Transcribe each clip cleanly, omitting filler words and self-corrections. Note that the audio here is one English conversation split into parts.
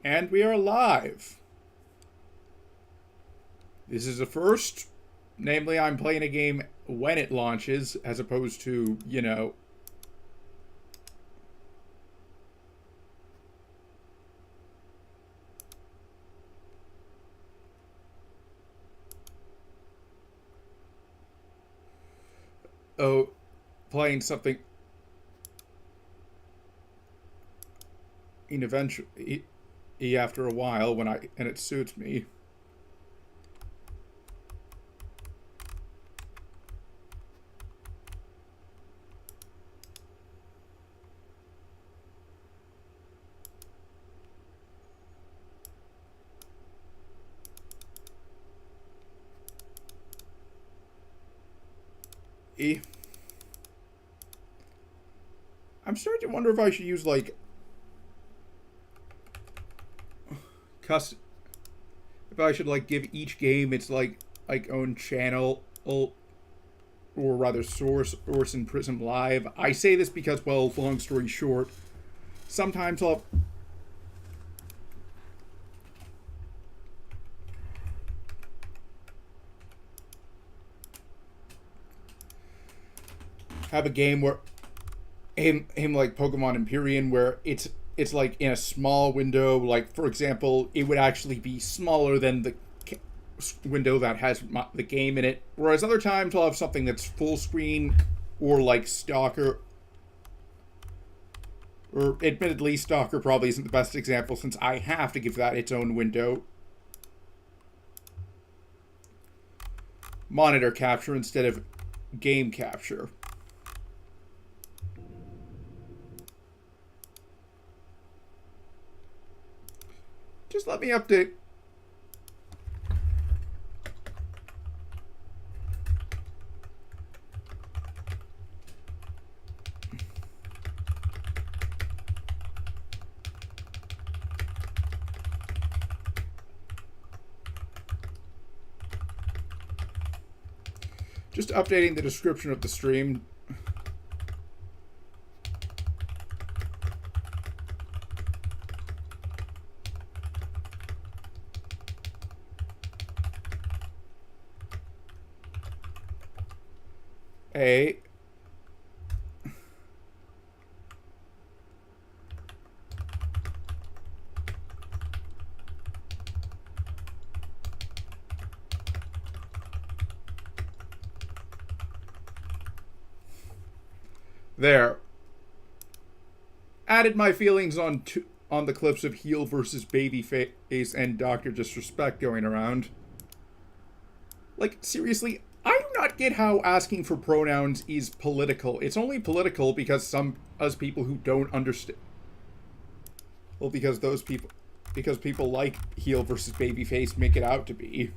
And we are live. This is a first. Namely, I'm playing a game when it launches, as opposed to, you know... Oh, playing something... eventually, after a while, when and it suits me. I'm starting to wonder if I should use, like, if I should, like, give each game its, like own channel, or rather source, Orson Prism Live. I say this because, well, long story short, sometimes I'll have a game where him like Pokemon Empyrean, where it's like in a small window. Like, for example, it would actually be smaller than the window that has the game in it. Whereas other times I'll have something that's full screen, or like Stalker. Or admittedly, Stalker probably isn't the best example since I have to give that its own window. Monitor capture instead of game capture. Just let me update. Just updating the description of the stream. There. Added my feelings on the clips of Heel versus Babyface and Dr Disrespect going around. Like, seriously, I do not get how asking for pronouns is political. It's only political because us people who don't understand. Well, because people like Heel versus Babyface make it out to be.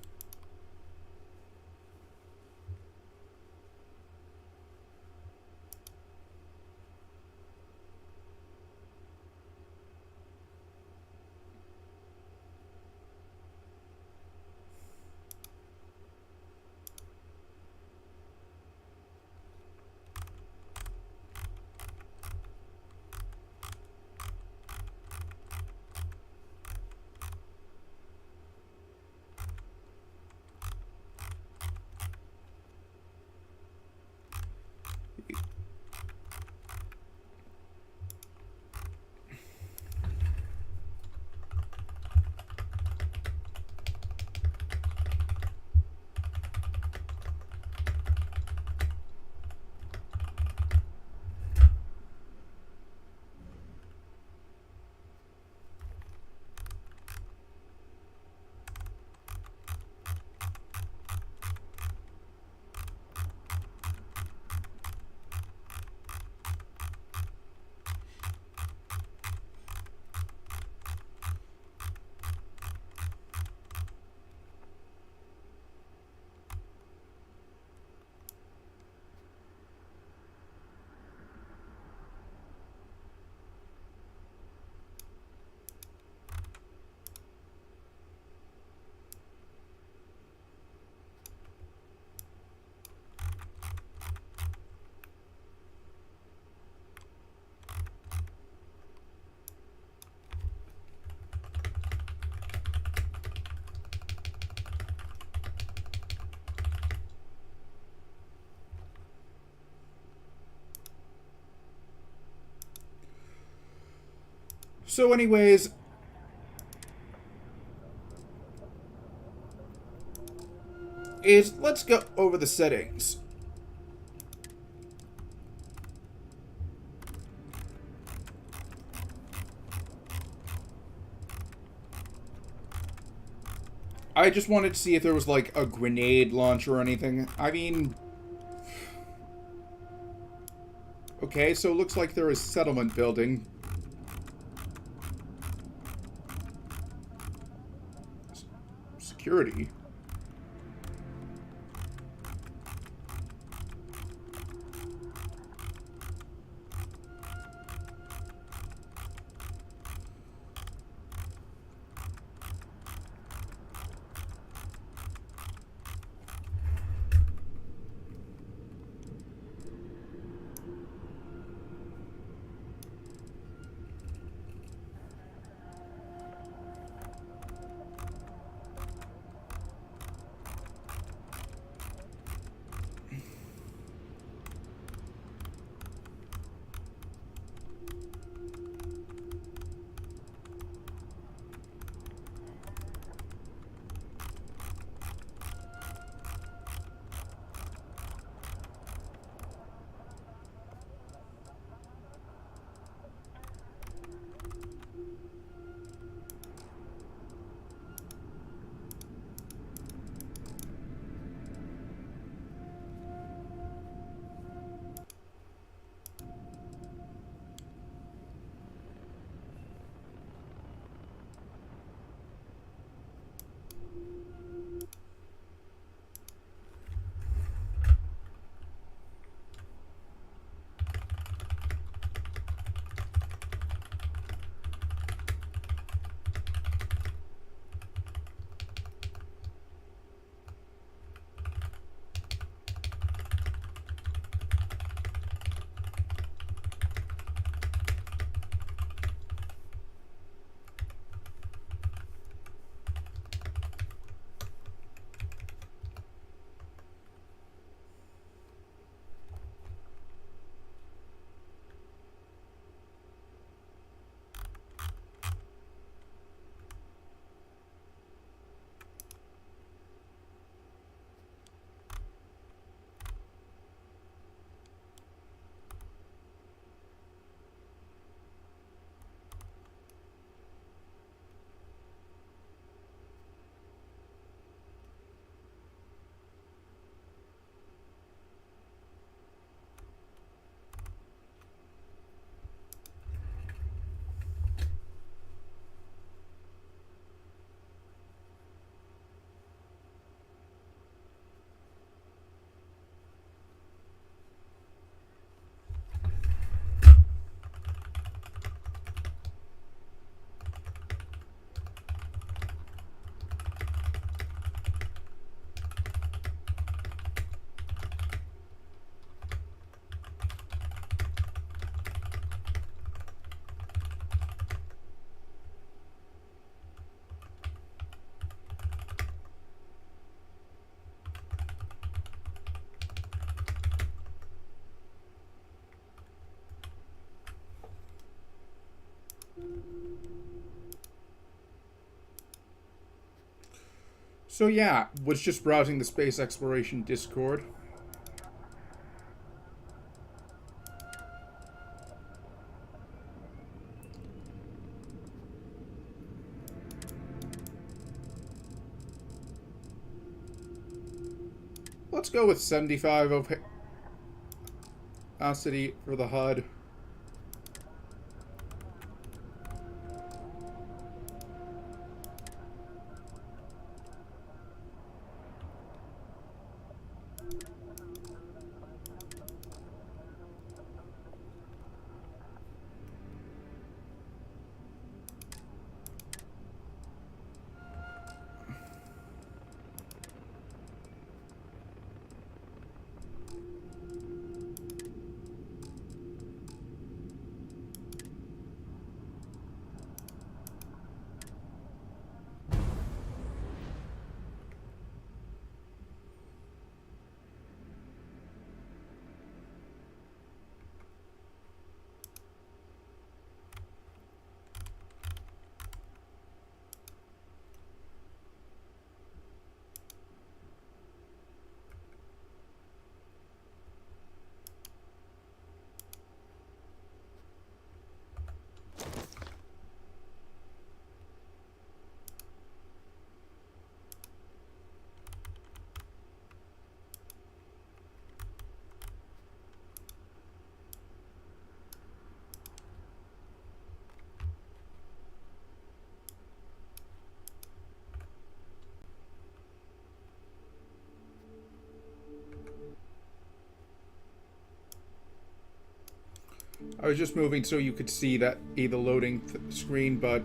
So anyways, let's go over the settings. I just wanted to see if there was, like, a grenade launcher or anything. I mean... Okay, so it looks like there is settlement building. Security? So yeah, was just browsing the space exploration Discord. Let's go with 75 opacity for the HUD. I was just moving so you could see that the loading screen, but...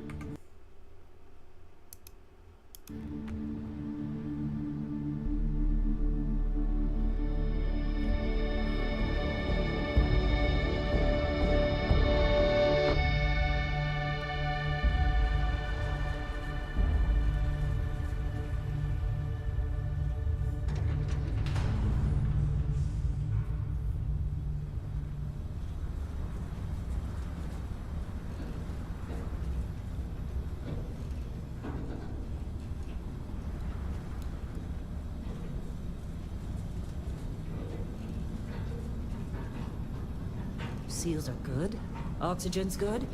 Seals are good. Oxygen's good.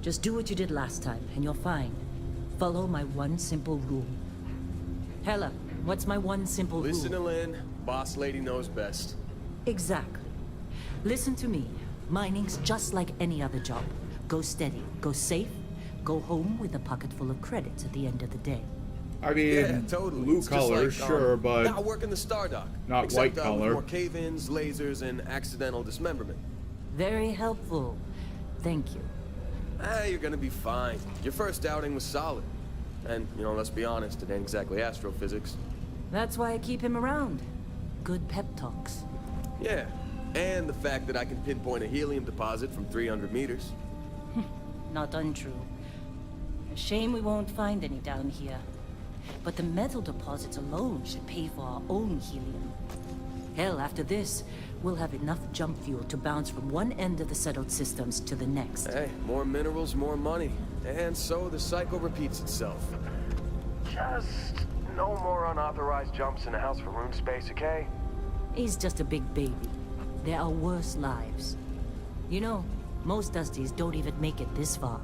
Just do what you did last time, and you're fine. Follow my one simple rule. Hella, what's my one simple rule? Listen to Lynn. Boss lady knows best. Exactly. Listen to me. Mining's just like any other job. Go steady, go safe, go home with a pocket full of credits at the end of the day. I mean, Yeah, totally. blue It's just collar, like, sure, but now work in the Star Dock. not Except, white with collar. more cave-ins, lasers, and accidental dismemberment. Very helpful. Thank you. You're gonna be fine. Your first outing was solid. And, you know, let's be honest, it ain't exactly astrophysics. That's why I keep him around. Good pep talks. Yeah, and the fact that I can pinpoint a helium deposit from 300 meters. Not untrue. A shame we won't find any down here. But the metal deposits alone should pay for our own helium. Hell, after this, we'll have enough jump fuel to bounce from one end of the settled systems to the next. Hey, more minerals, more money. And so the cycle repeats itself. Just no more unauthorized jumps in the house for room space, okay? He's just a big baby. There are worse lives. You know, most Dusties don't even make it this far.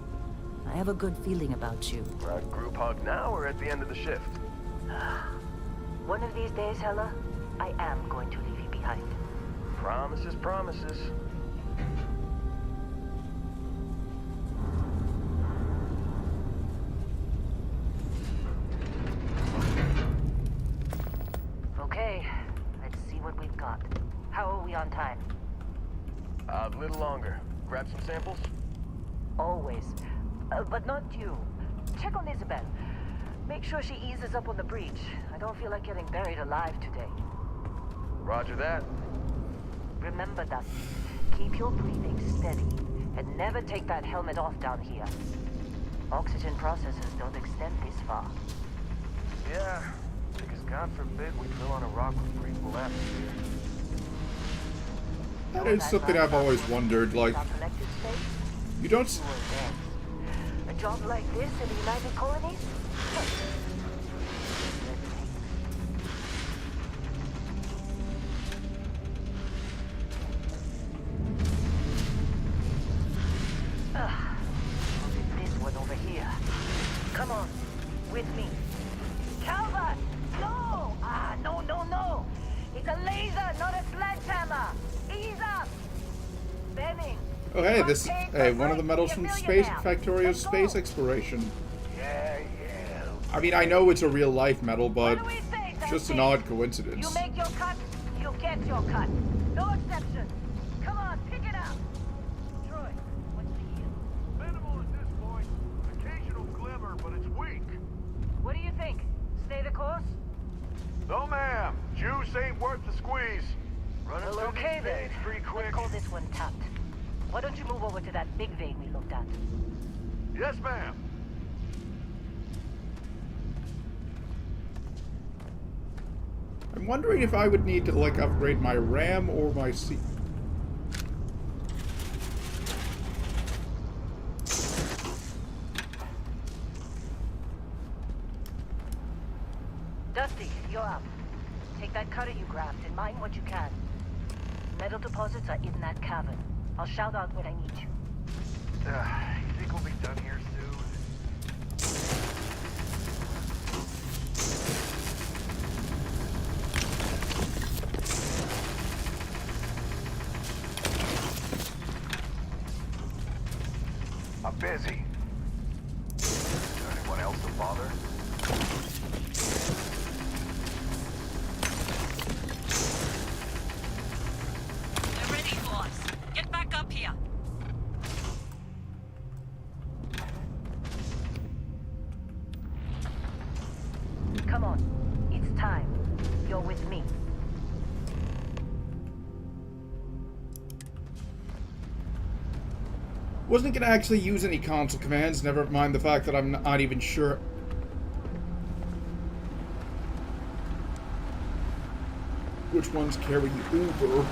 I have a good feeling about you. A group hug now or at the end of the shift? One of these days, Hella, I am going to leave you behind. Promises, promises. Okay, let's see what we've got. How are we on time? A little longer. Grab some samples? Always. But not you. Check on Isabel. Make sure she eases up on the breach. I don't feel like getting buried alive today. Roger that. Remember, Dusty, keep your breathing steady and never take that helmet off down here. Oxygen processors don't extend this far. Yeah, because God forbid we drill on a rock with breathable atmosphere. That is something I've always wondered, like, you don't... A job like this in the United Colonies? This one over here. Come on, with me. Calvert! No! No. It's a laser, not a sledgehammer. Ease up. Benning. Oh, hey, one of the medals from Space Factorio's space exploration. Yeah. I mean, I know it's a real-life medal, but What do we say, it's just an odd coincidence. You make your cut, you get your cut. No exceptions. Come on, pick it up. Troy, what's the deal? Minimal at this point. Occasional glimmer, but it's weak. What do you think? Stay the course? No, ma'am. Juice ain't worth the squeeze. Running Well, through okay these then. veins pretty quick. Let's call this one tapped. Why don't you move over to that big vein we looked at? Yes, ma'am. I'm wondering if I would need to, like, upgrade my RAM or my C... Dusty, you're up. Take that cutter you grabbed and mine what you can. Metal deposits are in that cavern. I'll shout out when I need you. You think we'll be done here soon? I'm busy. Is there anyone else to bother? They're ready for us. Get back up here. Wasn't going to actually use any console commands, never mind the fact that I'm not even sure which ones carry over.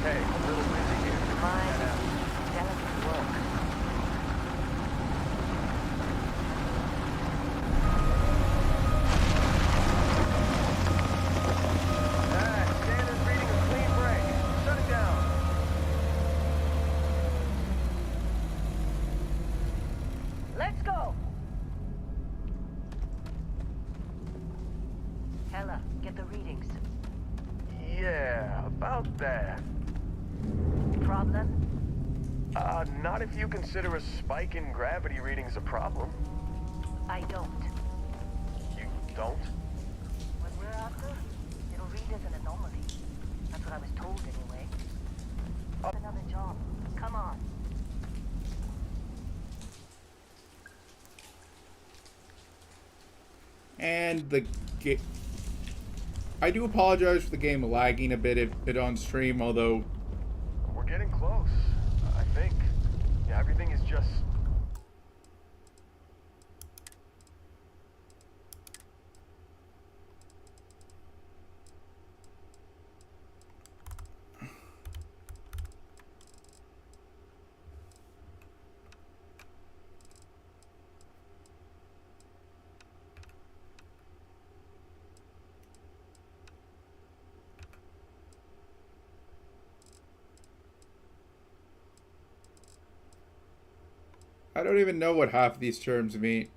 Hey, a little busy here. Delicate work. Standard's reading a clean break. Shut it down. Let's go! Hella, get the readings. Yeah, about that. Problem? Not if you consider a spike in gravity readings a problem. I don't. You don't? What we're after, it'll read as an anomaly. That's what I was told anyway. Another job. Come on. And the game... I do apologize for the game lagging a bit on stream, although... We're getting close, I think. Yeah, everything is just... I don't even know what half of these terms mean.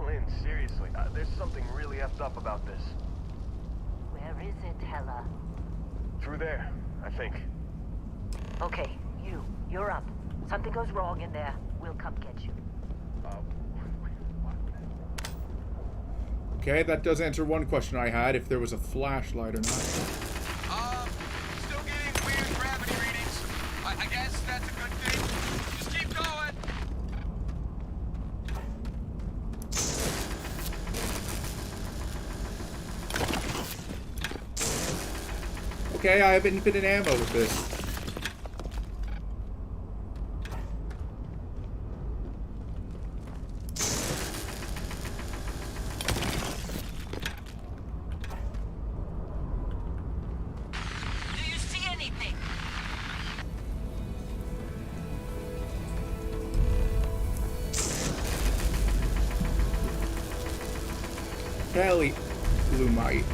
Lynn, seriously, there's something really effed up about this. Where is it, Hella? Through there, I think. Okay, you're up. Something goes wrong in there, we'll come get you. Okay, that does answer one question I had, if there was a flashlight or not. Still getting weird gravity readings. I guess that's a good thing. Just keep going. Okay, I have infinite ammo with this. Do you see anything? Kelly Blumite.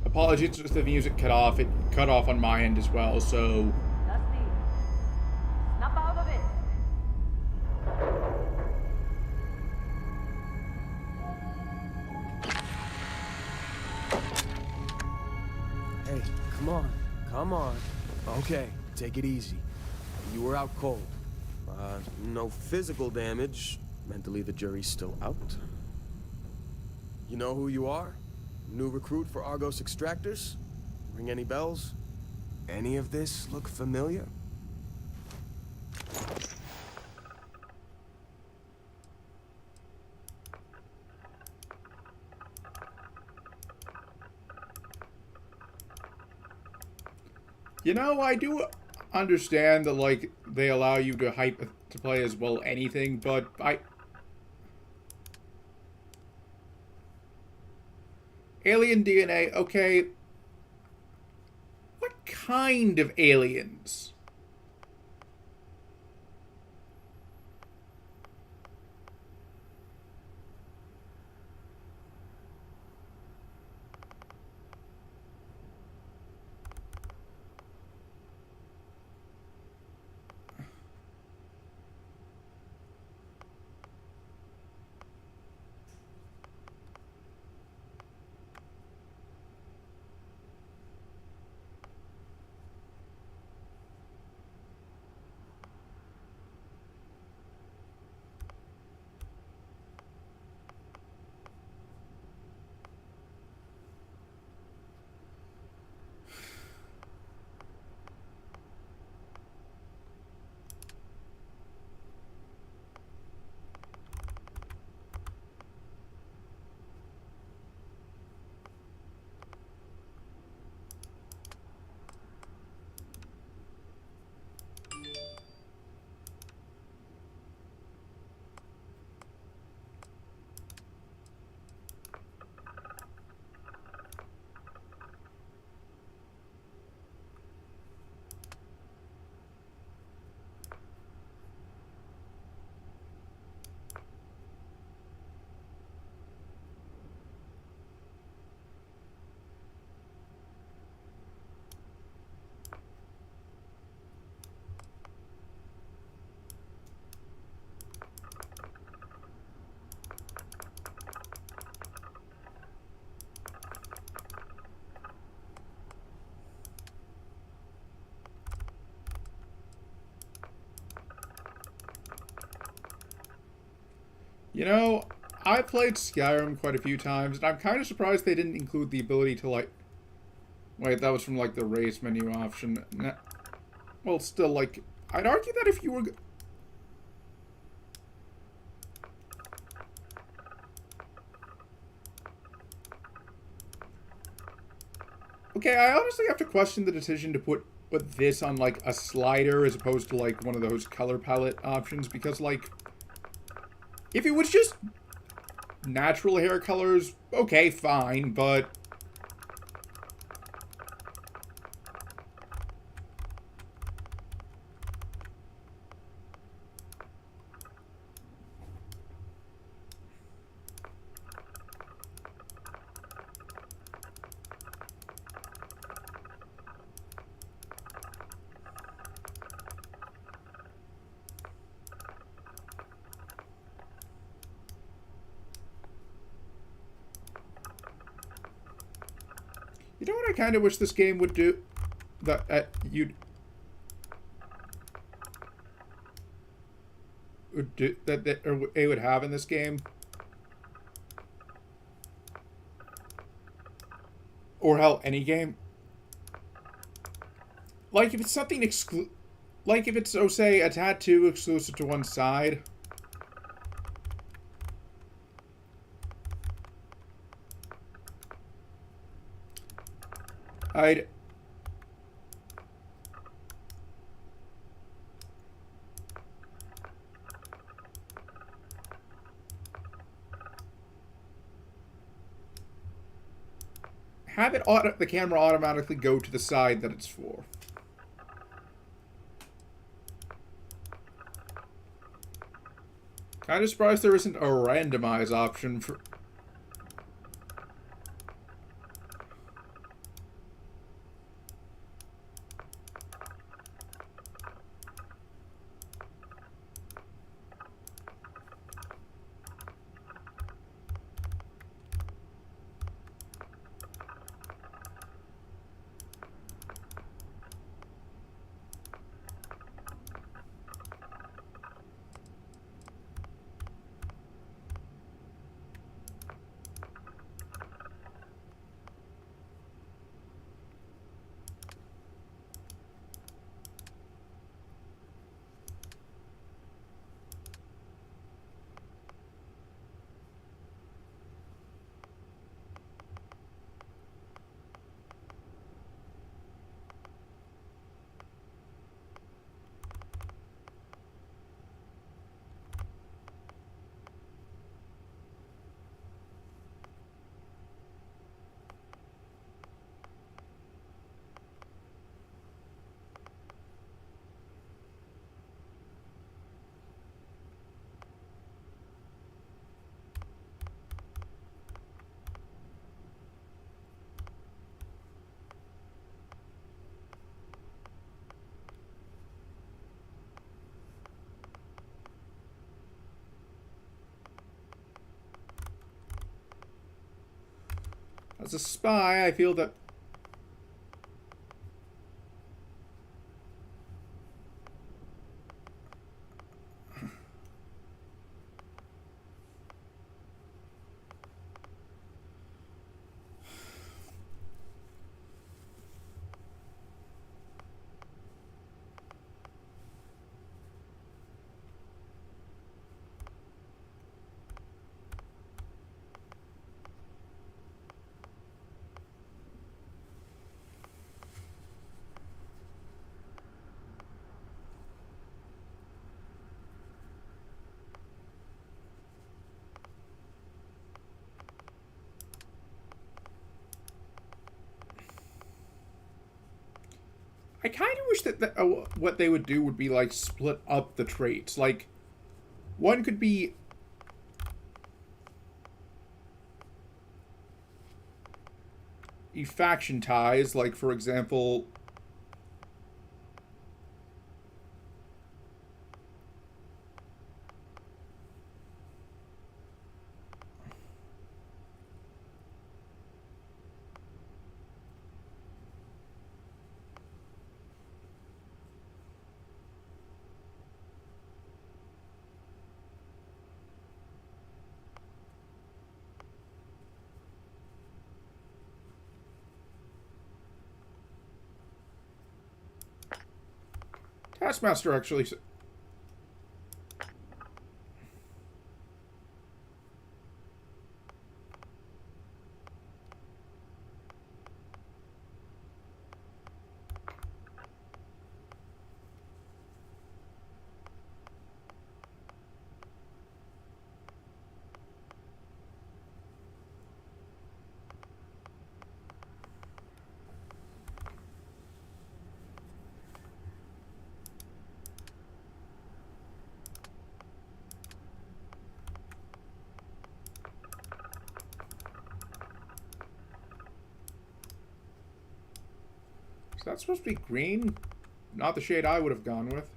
Apologies if the music cut off. It cut off on my end as well, so... Dusty, snap out of it. Hey, come on. Okay, take it easy. You were out cold. No physical damage. Mentally, the jury's still out. You know who you are? New recruit for Argos Extractors? Ring any bells? Any of this look familiar? You know, I do understand that, like, they allow you to play as well anything, but Alien DNA, okay. What kind of aliens? You know, I played Skyrim quite a few times, and I'm kind of surprised they didn't include the ability to, like... Wait, that was from, like, the race menu option. Well, still, like... I'd argue that if you were... Okay, I honestly have to question the decision to put this on, like, a slider as opposed to, like, one of those color palette options, because, like... If it was just natural hair colors, okay, fine, but... You know what I kind of wish this game would do? That you'd... Would do, that or it would have in this game? Or hell, any game? Like, if it's something like, if it's, so say, a tattoo exclusive to one side... I'd... have it the camera automatically go to the side that it's for. Kind of surprised there isn't a randomize option for... As a spy, I feel that... I kind of wish that what they would do would be, like, split up the traits. Like, one could be... faction ties, like, for example... Taskmaster actually... Is that supposed to be green? Not the shade I would have gone with.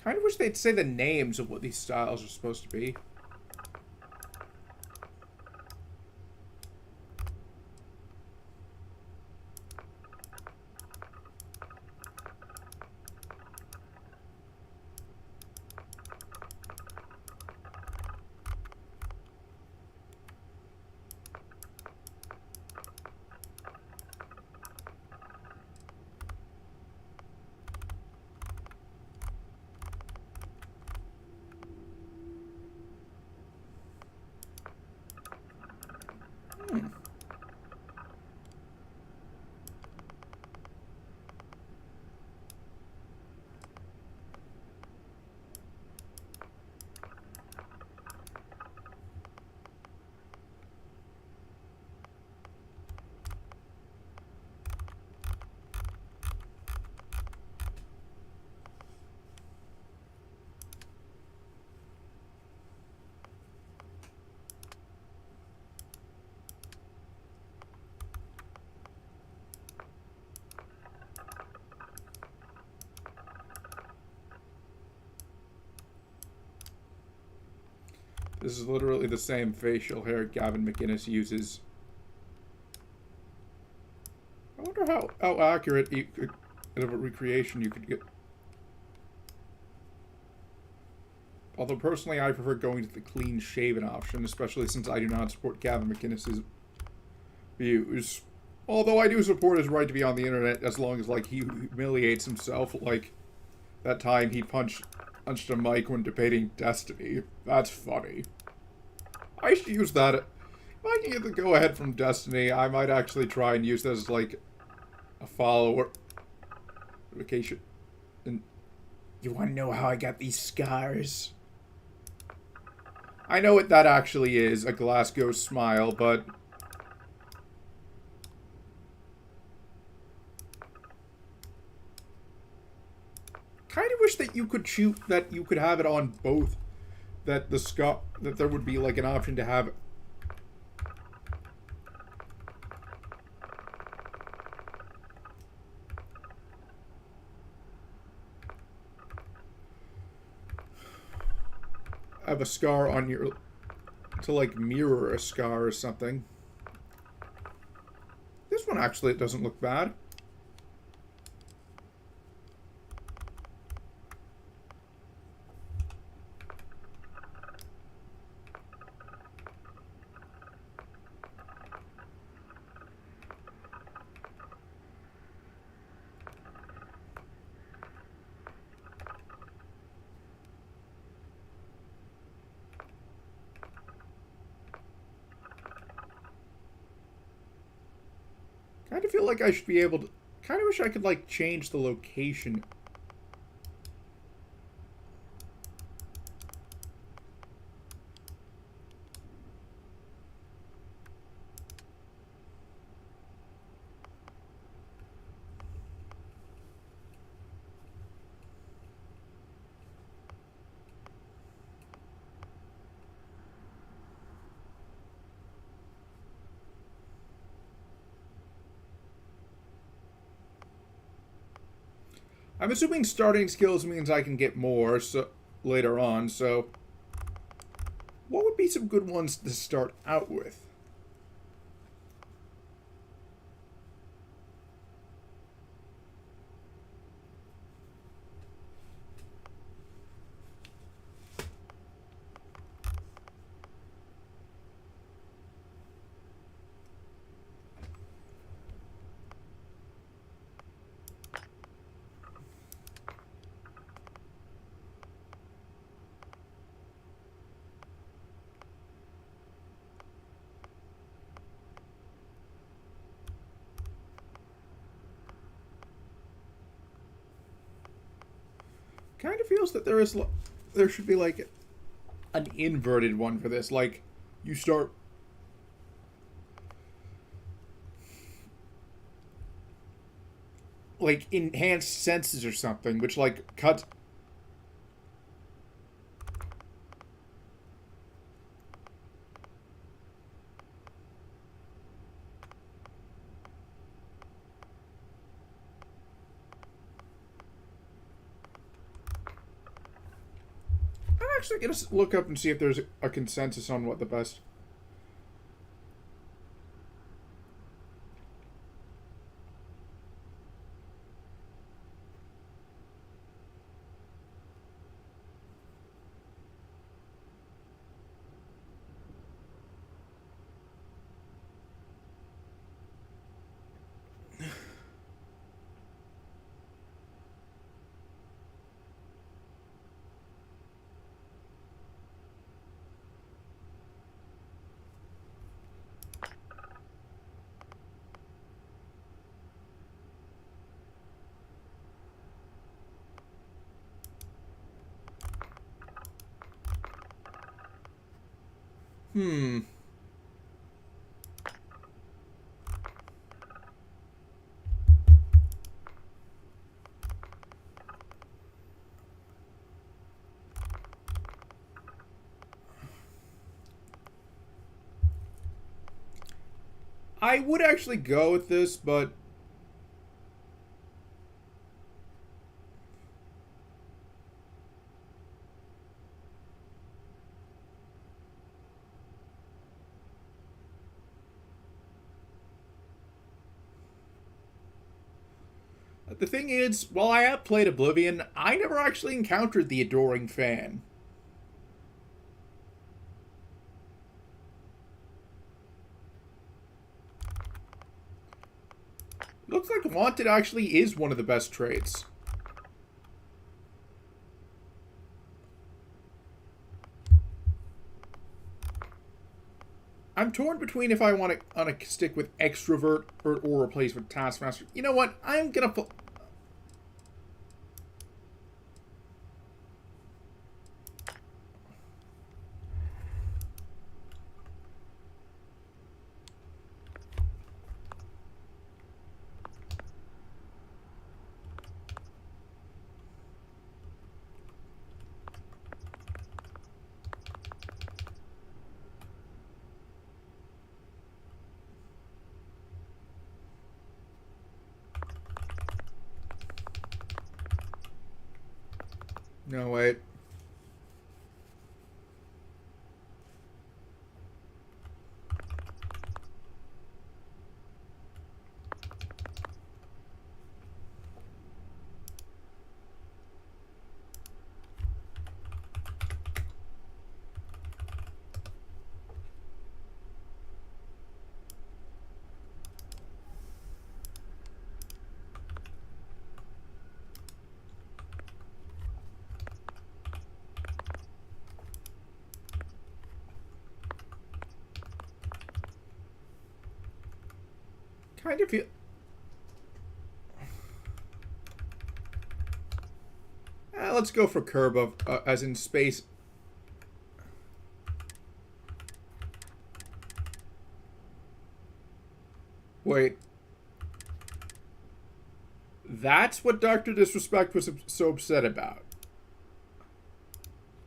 Kind of wish they'd say the names of what these styles are supposed to be. This is literally the same facial hair Gavin McInnes uses. I wonder how accurate of a recreation you could get. Although personally I prefer going to the clean shaven option, especially since I do not support Gavin McInnes' views. Although I do support his right to be on the internet as long as like he humiliates himself, like that time he punched a mic when debating Destiny. That's funny. I should use that. If I can get the go-ahead from Destiny, I might actually try and use that as, like, a follower notification. And you want to know how I got these scars? I know what that actually is, a Glasgow smile, but... kind of wish that you could have it on both. That there would be like an option to have a scar on your to like mirror a scar or something. This one actually, it doesn't look bad. Kind of feel like I should be able to... kind of wish I could, like, change the location. I'm assuming starting skills means I can get more later on, so... what would be some good ones to start out with? Kind of feels that there should be like an inverted one for this. Like, you start like enhanced senses or something, which like cuts. I'm actually gonna look up and see if there's a consensus on what the best. Hmm. I would actually go with this, but the thing is, while I have played Oblivion, I never actually encountered the adoring fan. Looks like Wanted actually is one of the best traits. I'm torn between if I want to stick with Extrovert or replace with Taskmaster. You know what? I'm gonna put. No, wait. Kind of feel. Let's go for curb of as in space. Wait. That's what Dr. Disrespect was so upset about.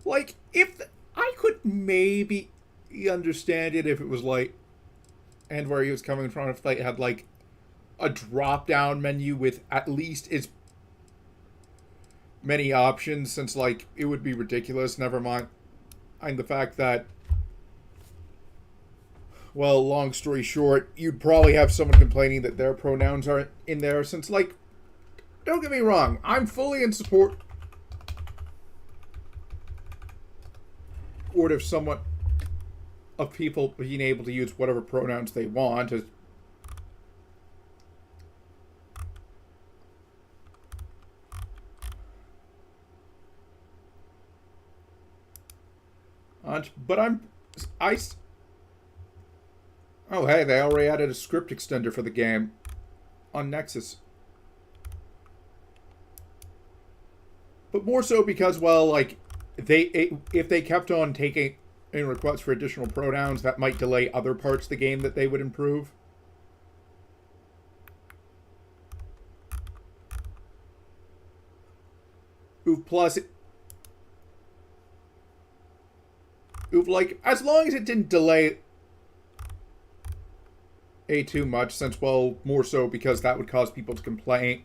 Like, I could maybe understand it if it was like, and where he was coming from, if they had like a drop-down menu with at least as many options, since like it would be ridiculous. Never mind the fact that, well, long story short, you'd probably have someone complaining that their pronouns aren't in there, since like, don't get me wrong, I'm fully in support of someone of people being able to use whatever pronouns they want. But oh hey, they already added a script extender for the game on Nexus. But but more so because, well, like, if they kept on taking in requests for additional pronouns, that might delay other parts of the game that they would improve. Plus, like, as long as it didn't delay too much, since, well, more so because that would cause people to complain.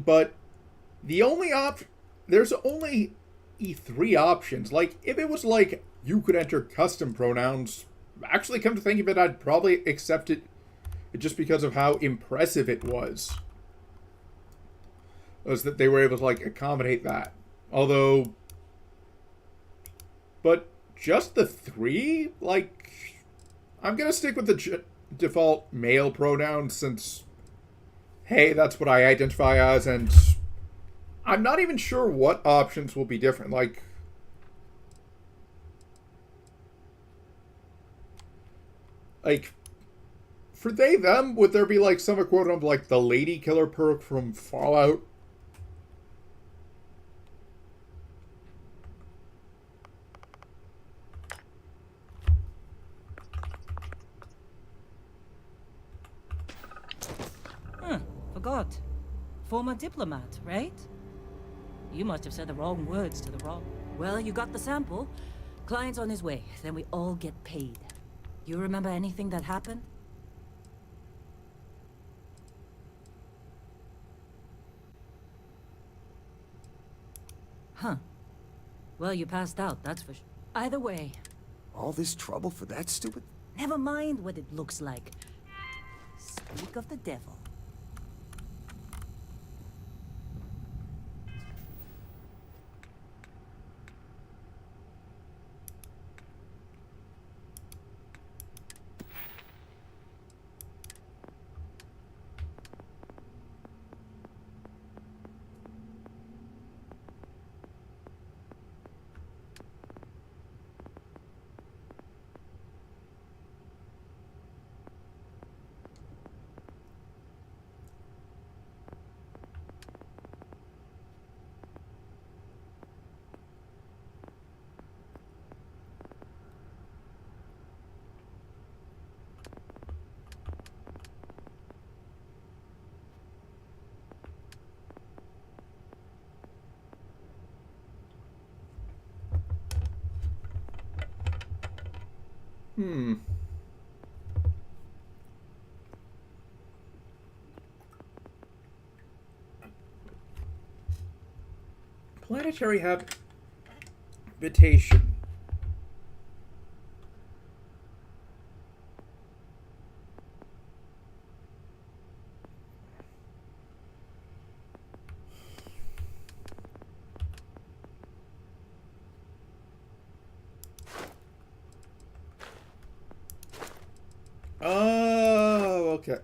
But the only there's only 3 options. Like, if it was like you could enter custom pronouns, actually come to think of it, I'd probably accept it just because of how impressive it was that they were able to, like, accommodate that. Although, but just the 3? Like, I'm gonna stick with the default male pronoun since, hey, that's what I identify as, and I'm not even sure what options will be different. Like, for they, them, would there be, like, some equivalent of, like, the lady killer perk from Fallout? Forgot. Former diplomat, right? You must have said the wrong words to the wrong... Well, you got the sample. Client's on his way, then we all get paid. You remember anything that happened? Huh. Well, you passed out, that's for sure. Either way. All this trouble for that stupid... Never mind what it looks like. Speak of the devil. Planetary habitation. Oh, okay.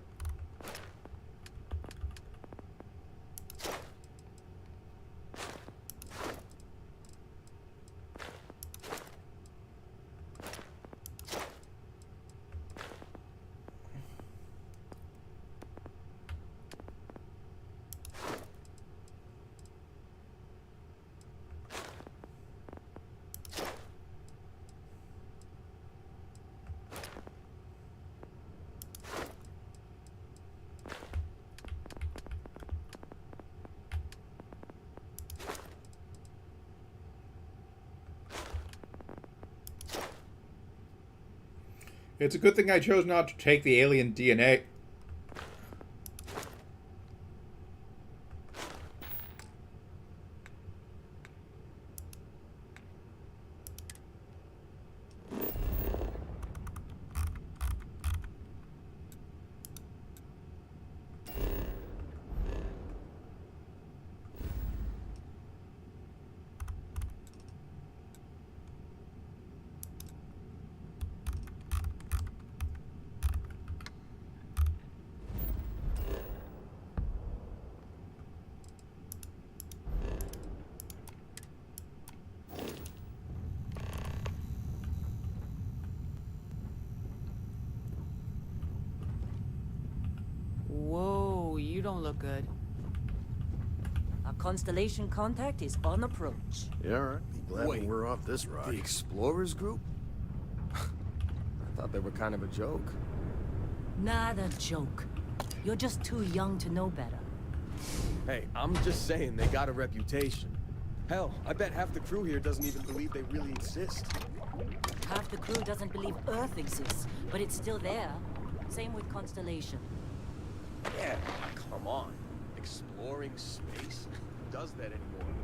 It's a good thing I chose not to take the alien DNA. look good. Our constellation contact is on approach. Yeah, all right. Be glad Wait, when we're off this rock. The Explorers group? I thought they were kind of a joke. Not a joke. You're just too young to know better. Hey, I'm just saying they got a reputation. Hell, I bet half the crew here doesn't even believe they really exist. Half the crew doesn't believe Earth exists, but it's still there. Same with Constellation. Yeah, come on. Exploring space? Who does that anymore?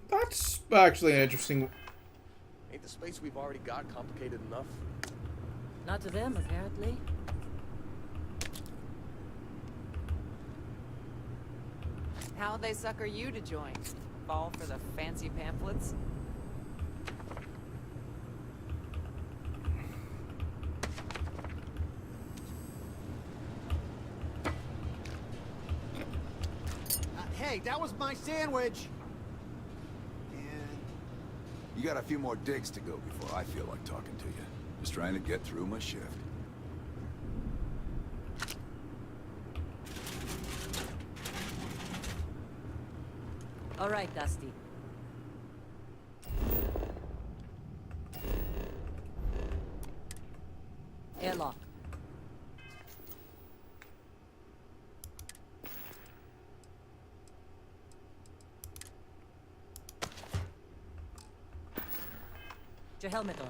That's actually an interesting... Ain't the space we've already got complicated enough? Not to them, apparently. How'd they sucker you to join? Fall for the fancy pamphlets? Hey, that was my sandwich! And you got a few more digs to go before I feel like talking to you. Just trying to get through my shift. All right, Dusty. Airlock. Put your helmet on.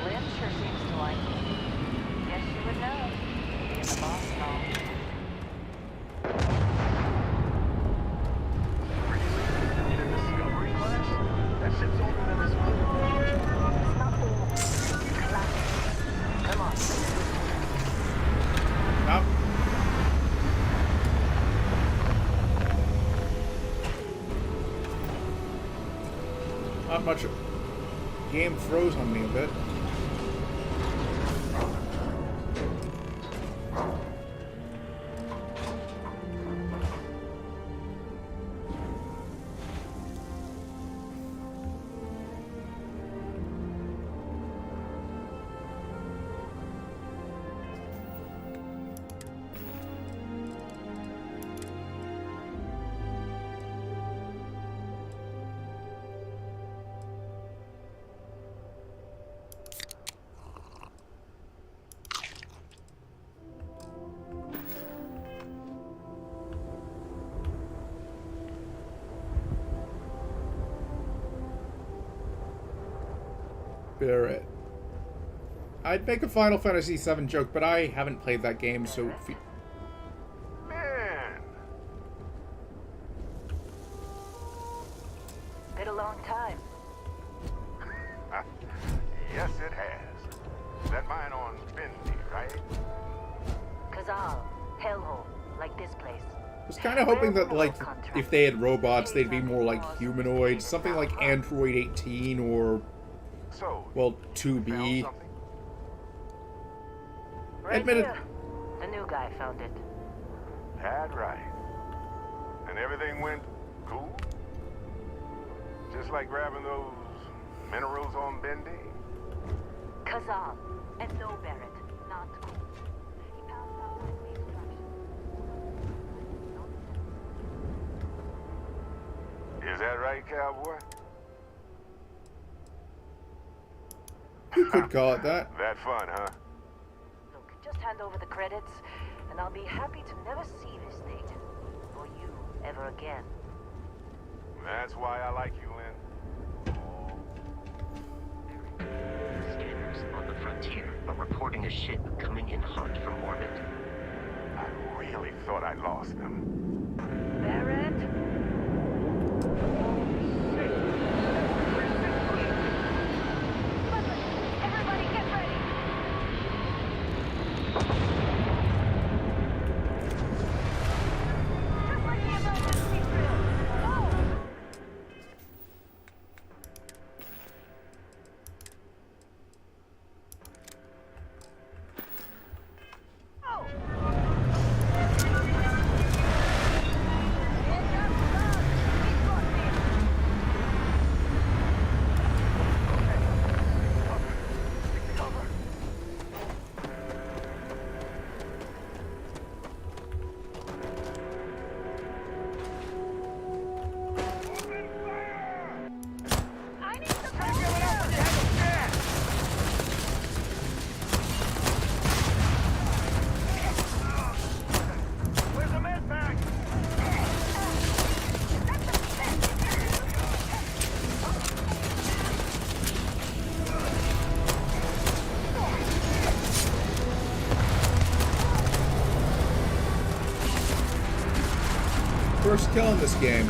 Lynn sure seems to like it. Guess you would know. Being the boss and all. In a discovery class? That shit's older than this movie. It's not old. It's classic. Come on. Nope. Not much. Game froze on me a bit. Barrett. I'd make a Final Fantasy VII joke, but I haven't played that game, so... Man, Been a long time. yes it has. That mine on Bendy, right? Kazal. Hellhole. Like this place. I was kind of hoping that, like, if they had robots, they'd be more like humanoids. Something like Android 18 or, So, well, found 2B. something? Right Admit it. here. The new guy found it. That's right. And everything went cool? Just like grabbing those minerals on Bendy? Kazal. And no Barrett. Not cool. He passed out my instructions. Is that right, cowboy? You could call it that. That fun, huh? Look, just hand over the credits, and I'll be happy to never see this thing. Or you ever again. That's why I like you, Lynn. Scanners on the frontier are reporting a ship coming in hot from orbit. I really thought I lost them. Barrett? Everybody get ready! Just like the emergency drill. Go! first kill in this game.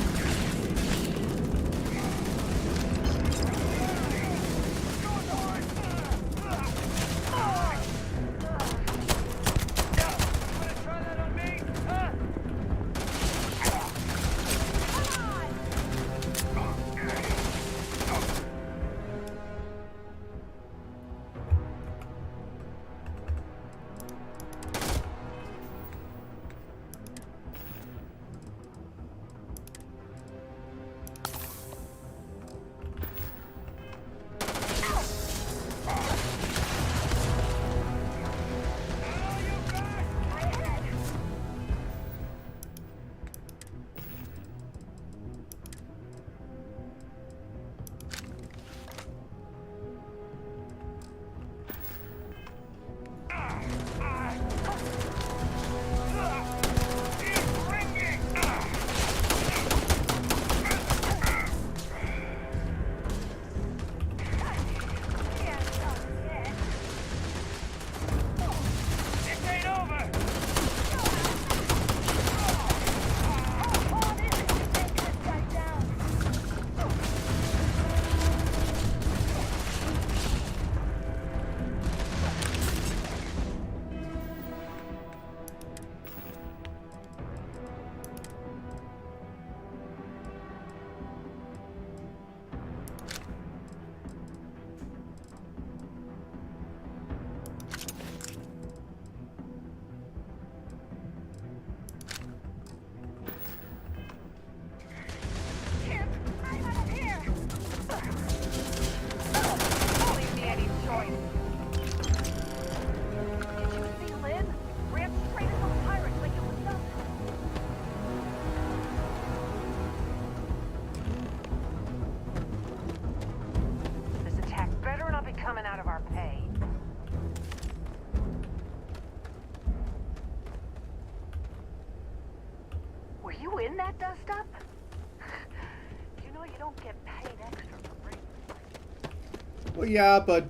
Well, yeah, but...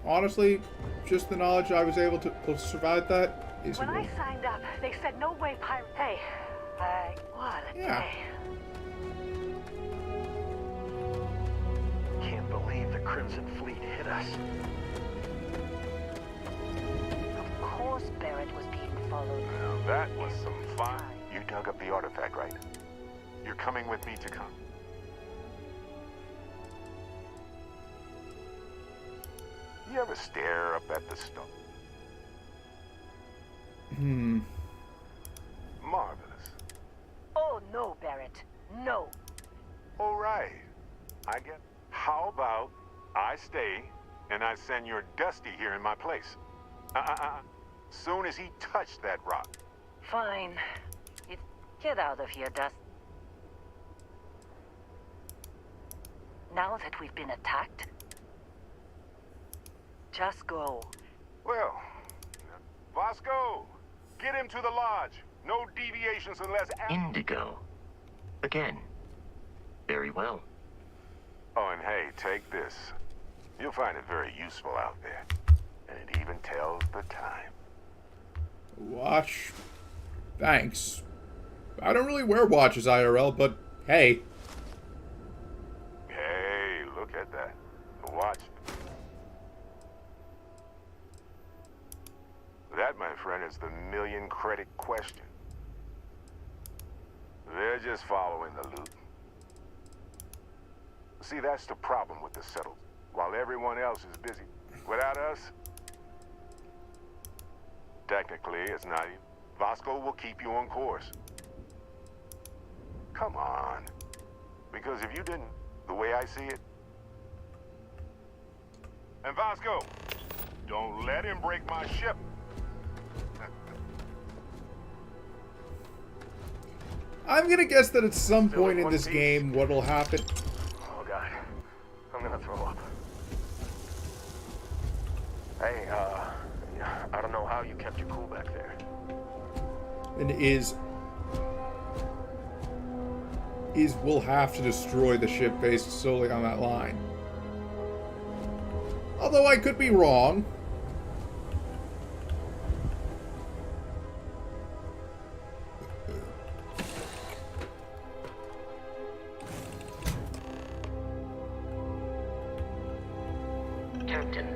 honestly, just the knowledge I was able to survive that is... When I signed up, they said no way pirate... Hey, what a day. Can't believe the Crimson Fleet hit us. Of course Barrett was being followed. Well, that was some fun. You dug up the artifact, right? You're coming with me to come. You ever stare up at the stone? Marvelous. Oh, no, Barrett. No. All right. I get... How about I stay and I send your Dusty here in my place? Soon as he touched that rock. Fine. Get out of here, Dust. Now that we've been attacked, just go. Well, Vasco, get him to the lodge. No deviations unless... Indigo. Again. Very well. Oh, and hey, take this. You'll find it very useful out there. And it even tells the time. Watch. Thanks. I don't really wear watches IRL, but hey. Hey, look at that. The watch. That, my friend, is the million credit question. They're just following the loot. See, that's the problem with the settled. While everyone else is busy. Without us, technically, it's not even. Vasco will keep you on course. Come on. Because if you didn't, the way I see it... And Vasco, don't let him break my ship. I'm gonna guess that at some point in this game, what'll happen... Oh, God. I'm gonna throw up. Hey, I don't know how you kept your cool back there. And is we'll have to destroy the ship based solely on that line. Although I could be wrong. Captain,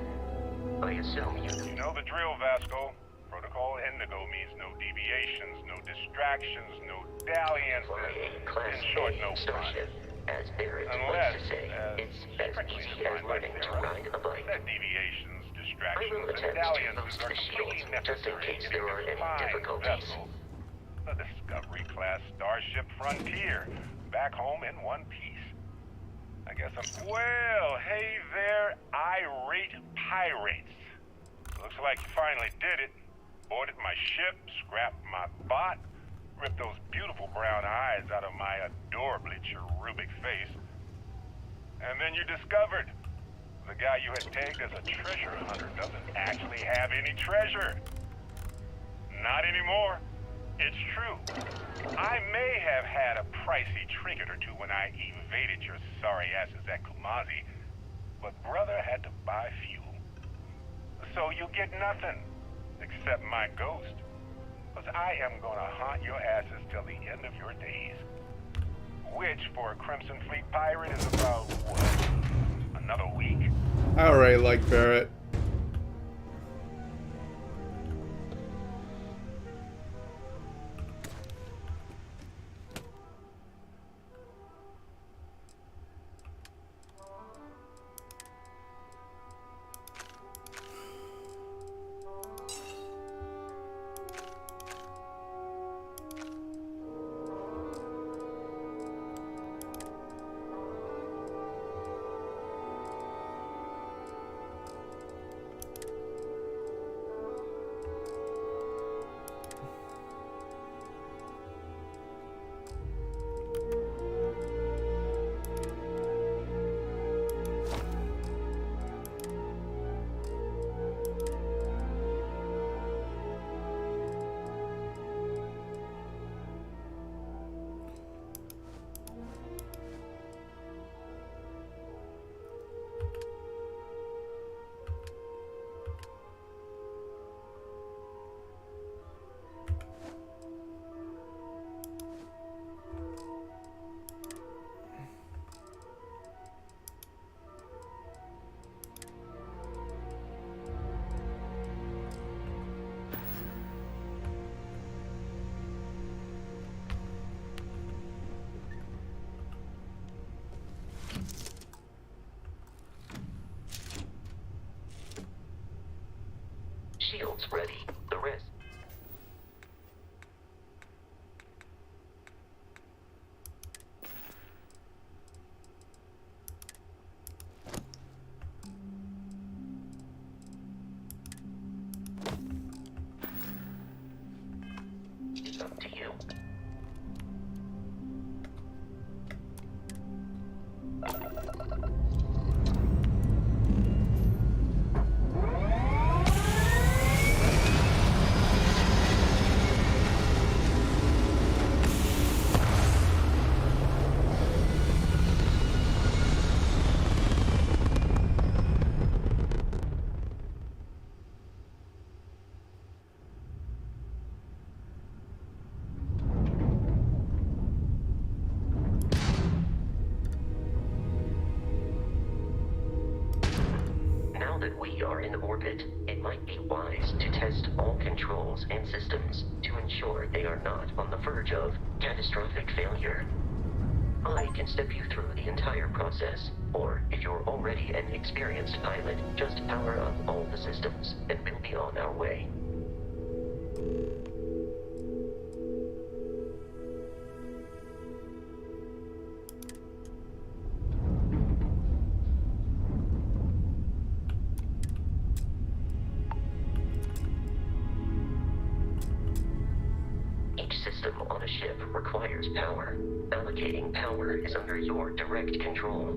I assume you... You know the drill, Vasco. Protocol Indigo means no deviations, no distractions, no dalliances. Fly a Class In short, A no starship, as Barrett Unless, likes to say, it's as strictly easy as defined by learning to Sarah, ride a bike. that deviations, I distractions, will and attempt to dalliances boost are the completely shield, just in necessary case in there are getting any this fine difficulties. vessel, the Discovery-class Starship Frontier, back home in one piece. I guess I'm... Well, hey there, irate pirates. Looks like you finally did it. Boarded my ship, scrapped my bot, ripped those beautiful brown eyes out of my adorably cherubic face. And then you discovered the guy you had tagged as a treasure hunter doesn't actually have any treasure. Not anymore. It's true. I may have had a pricey trinket or two when I evaded your sorry asses at Kumazi, but brother had to buy fuel. So you get nothing, except my ghost. Because I am gonna haunt your asses till the end of your days. Which, for a Crimson Fleet pirate, is about, what, another week? I already like Barrett. Shields ready. The rest. It's up to you. Now that we are in orbit, it might be wise to test all controls and systems to ensure they are not on the verge of catastrophic failure. I can step you through the entire process, or if you're already an experienced pilot, just power up all the systems, and we'll be on our way. Each system on a ship requires power. Allocating power is under your direct control.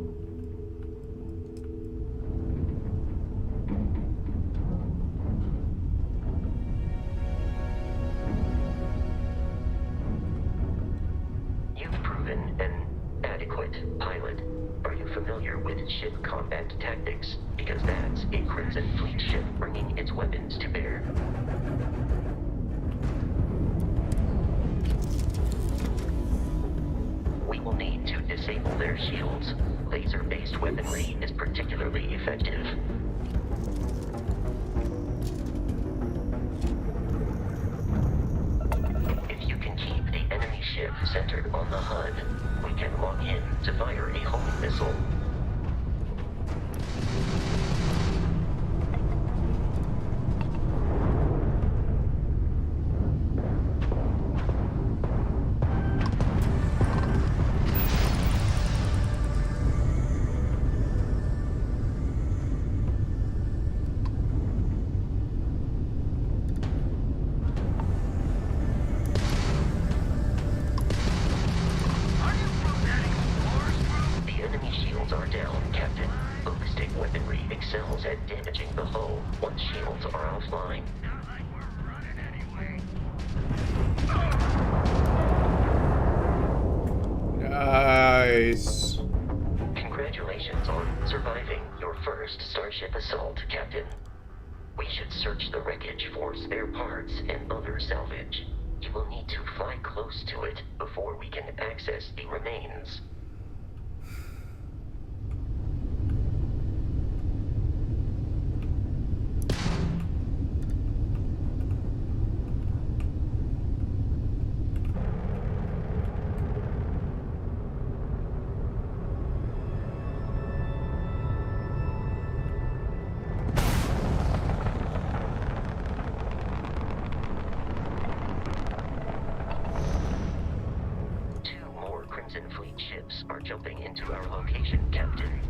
You've proven an adequate pilot. Are you familiar with ship combat tactics, because that's a Crimson Fleet ship bringing its weapons to bear. We will need to disable their shields. Laser-based weaponry is particularly effective. If you can keep the enemy ship centered on the HUD, we can lock in to fire a homing missile. Nice. Congratulations on surviving your first Starship assault, Captain. We should search the wreckage for spare parts and other salvage. You will need to fly close to it before we can access the remains. Fleet ships are jumping into our location, Captain.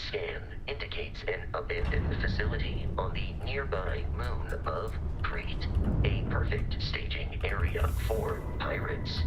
Scan indicates an abandoned facility on the nearby moon of Crete, a perfect staging area for pirates.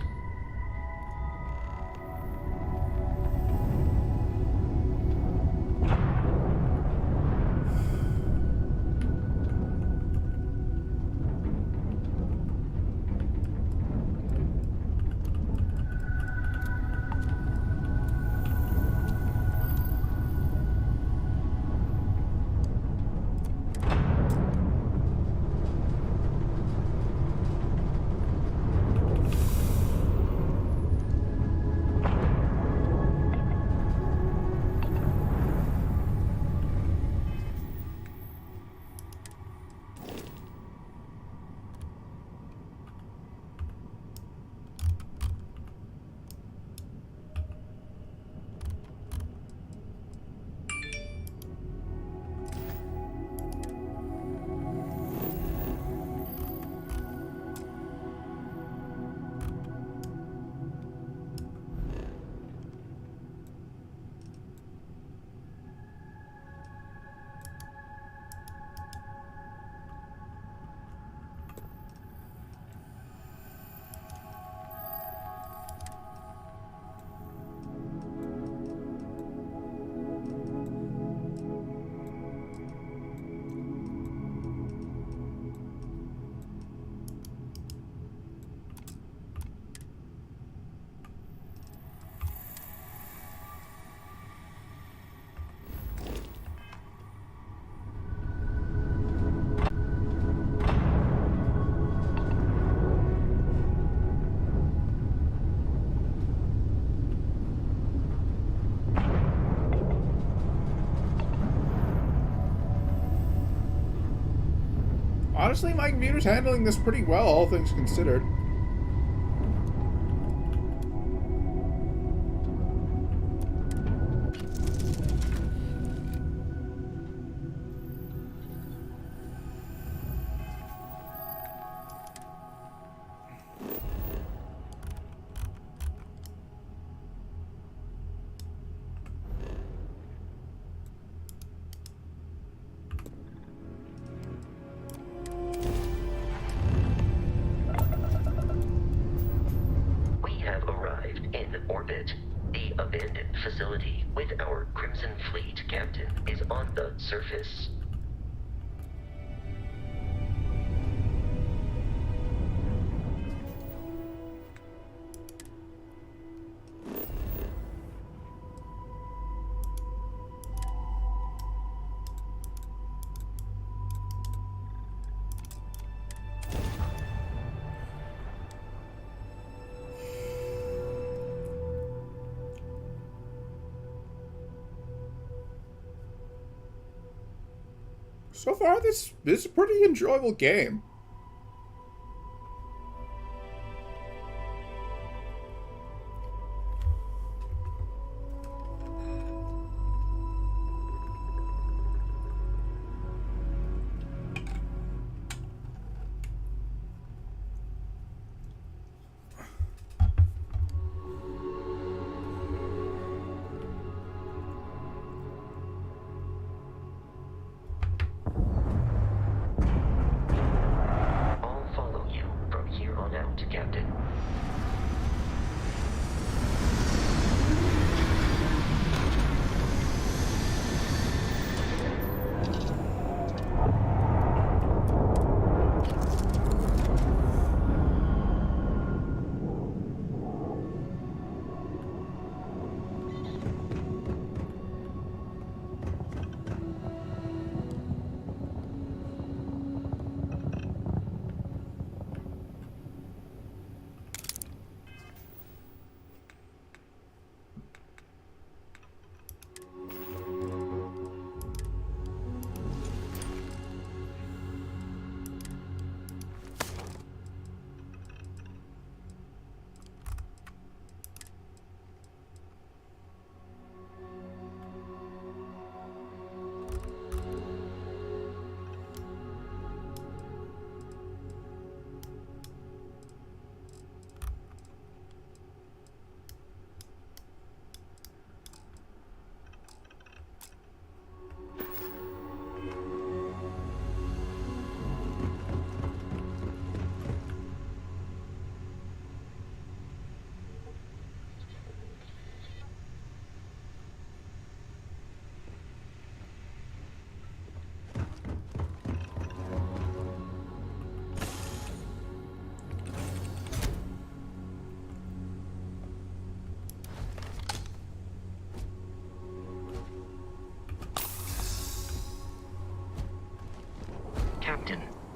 Honestly, my computer's handling this pretty well, all things considered. The abandoned facility with our Crimson Fleet captain is on the surface. So far, this is a pretty enjoyable game.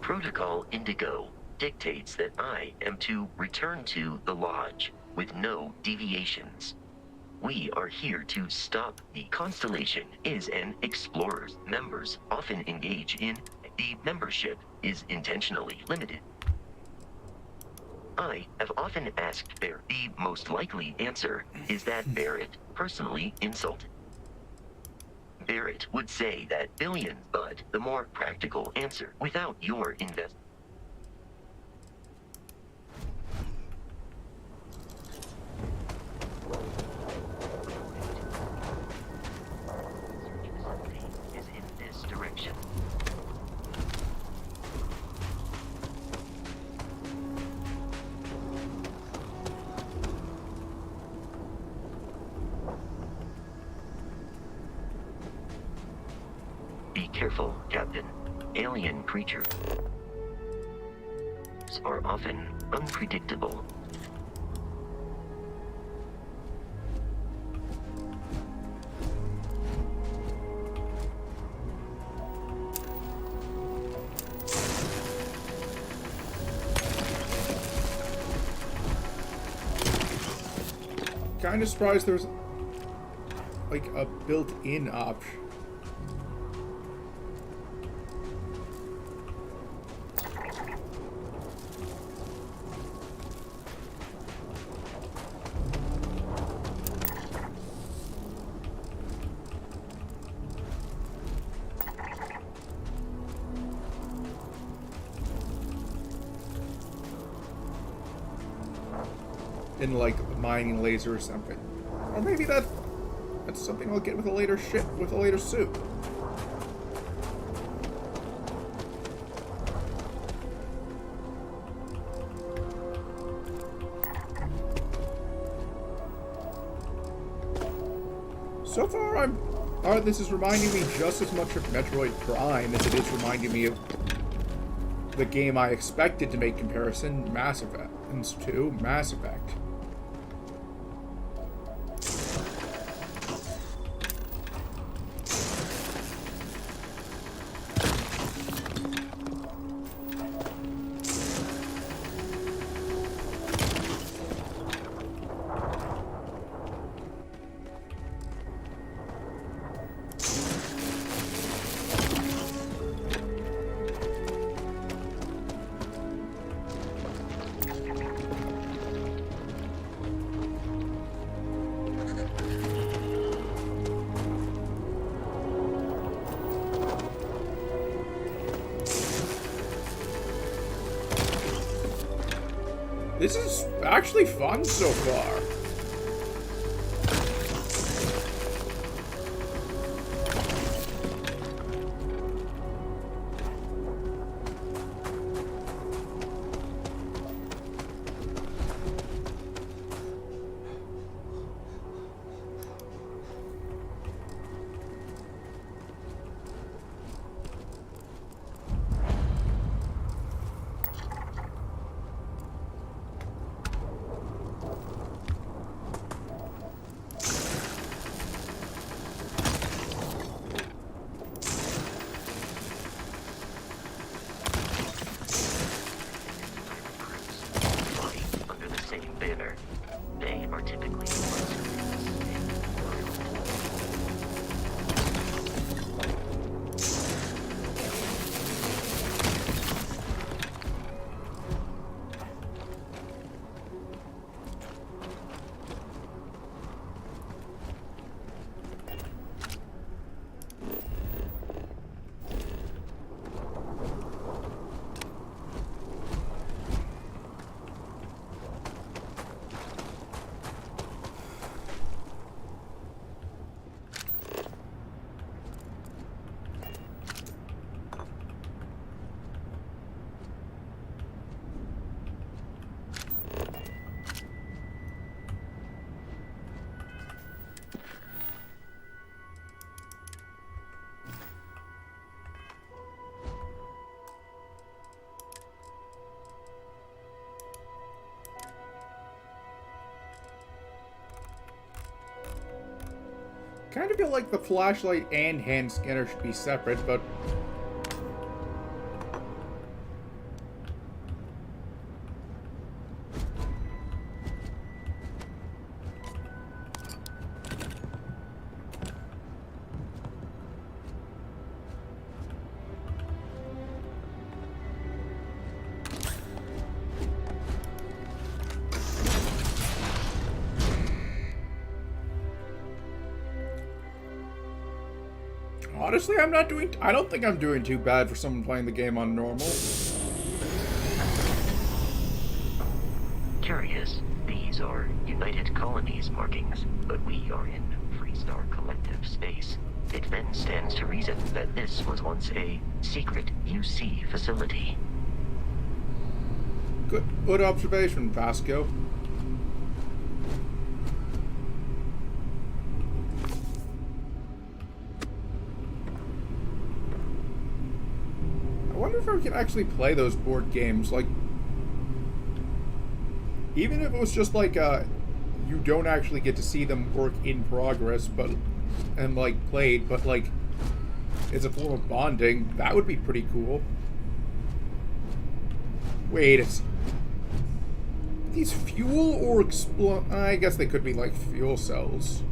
Protocol Indigo dictates that I am to return to the Lodge with no deviations. We are here to stop. The Constellation is an explorer's members often engage in. The membership is intentionally limited. I have often asked Barrett. The most likely answer is that Barrett personally insulted. Barrett would say that billions, but the more practical answer, without your investment. Is in this direction. Be careful, Captain. Alien creatures are often unpredictable. Kind of surprised there's like a built-in option. In like mining laser or something, or maybe that's something I'll get with a later suit. So far, this is reminding me just as much of Metroid Prime as it is reminding me of the game I expected to make comparison, Mass Effect 2, Mass Effect. This is actually fun so far. Kind of feel like the flashlight and hand scanner should be separate, but Honestly, I don't think I'm doing too bad for someone playing the game on normal. Curious. These are United Colonies markings, but we are in Freestar Collective space. It then stands to reason that this was once a secret UC facility. Good observation, Vasco. I wonder if I can actually play those board games, like, even if it was just like you don't actually get to see them work in progress, and like played, but like it's a form of bonding. That would be pretty cool. Wait, these fuel or explode? I guess they could be like fuel cells.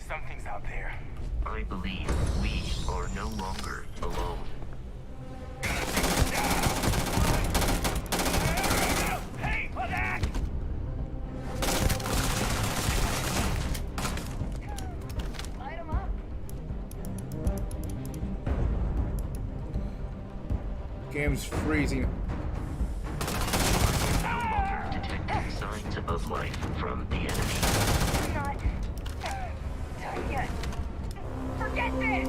Something's out there. I believe we are no longer alone. Hey, for that! Light 'em up. Game's freezing. No longer detecting signs of life from the enemy. We're not done yet. Forget this!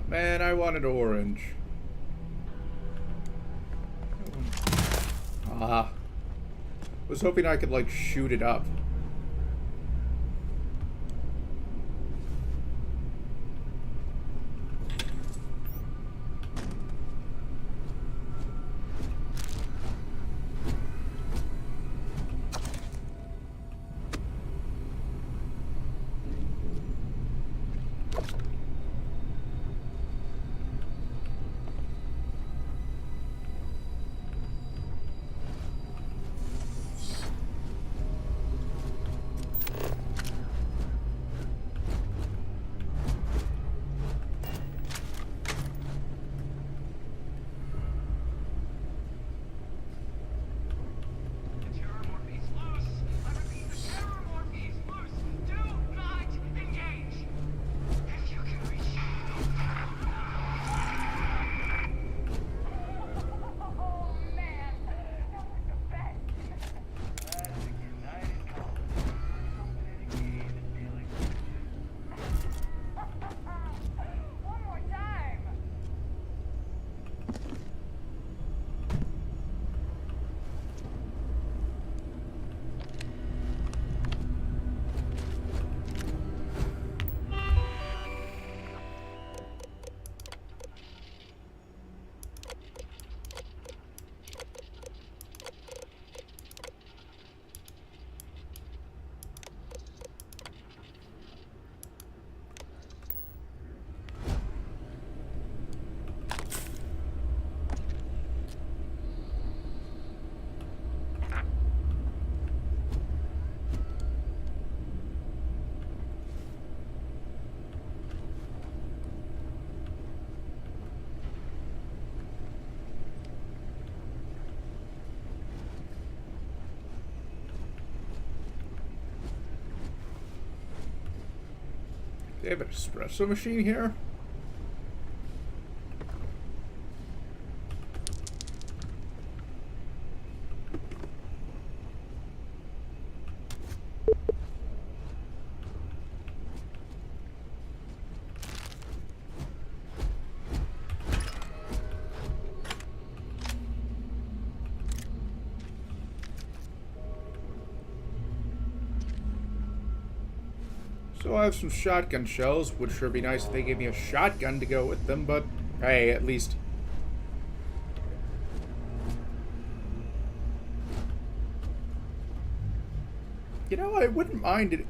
Man, I wanted orange. Ah. Was hoping I could, like, shoot it up. They have an espresso machine here? So I have some shotgun shells. Would sure be nice if they gave me a shotgun to go with them, but hey, at least. You know, I wouldn't mind it.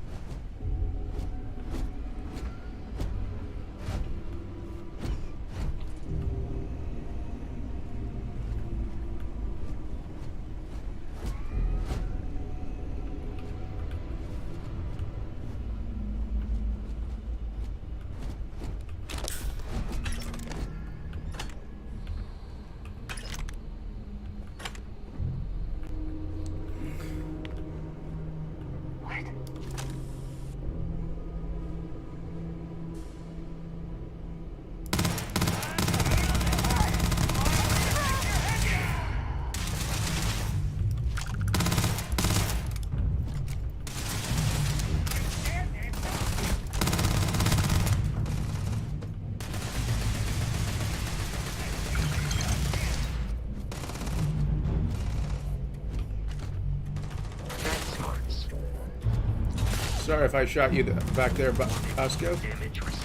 Sorry if I shot you back there, Pasco. Damage received.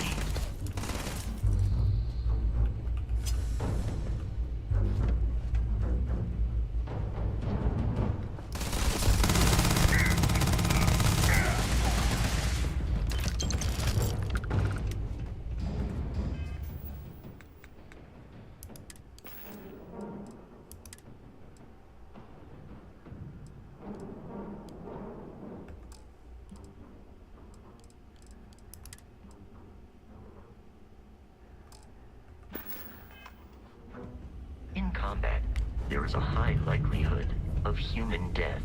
In combat, there is a high likelihood of human death.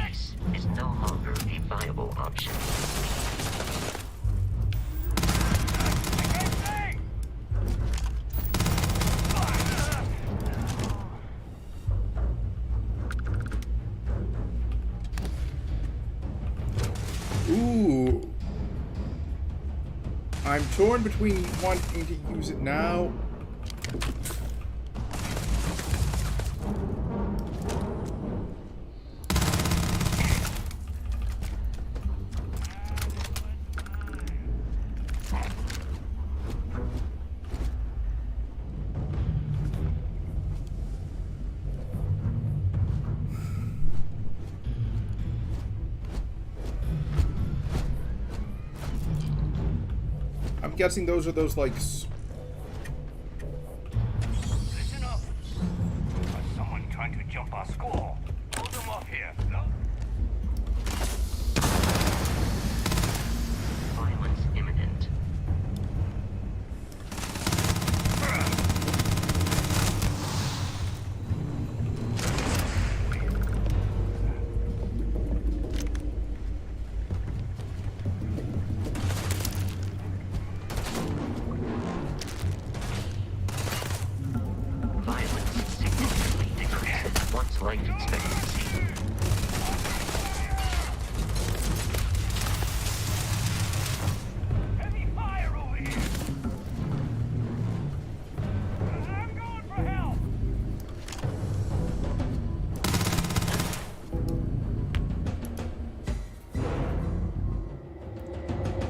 Peace is no longer a viable option. Ooh. I'm torn between wanting to use it now. I'm guessing those are those, like... Listen up. There's someone trying to jump our score. Hold them off here. No? Violence imminent. Violence significantly decreases one's life expectancy. Heavy fire over here. I'm going for help.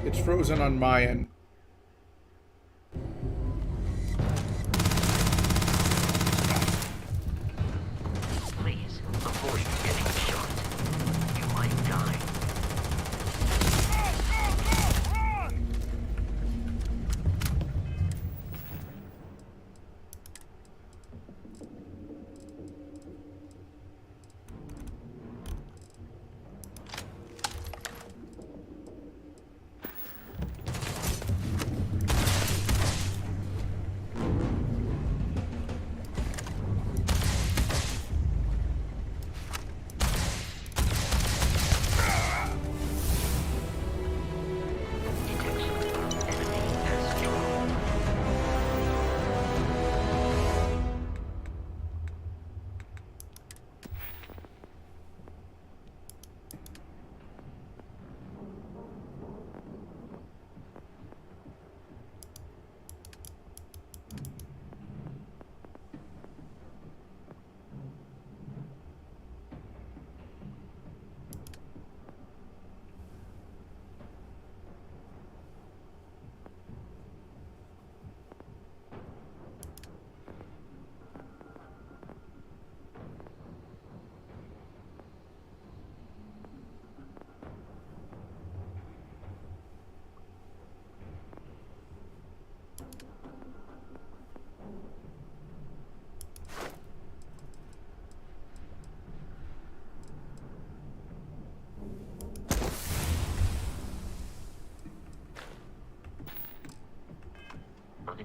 It's frozen on my end. Please avoid getting shot. You might die. Run!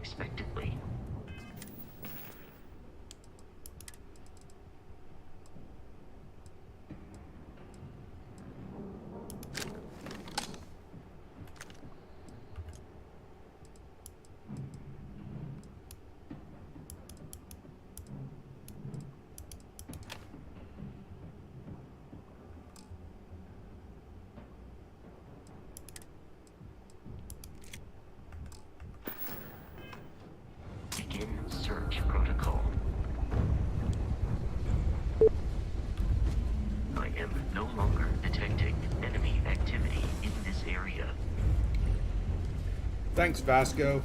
unexpectedly. Begin search protocol. I am no longer detecting enemy activity in this area. Thanks, Vasco.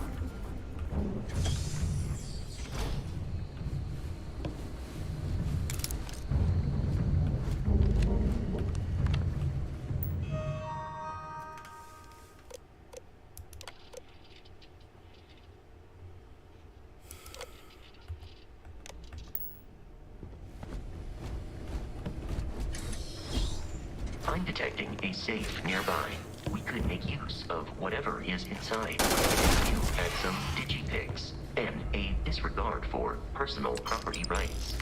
I'm detecting a safe nearby. We could make use of whatever is inside. You had some digipics and a disregard for personal property rights.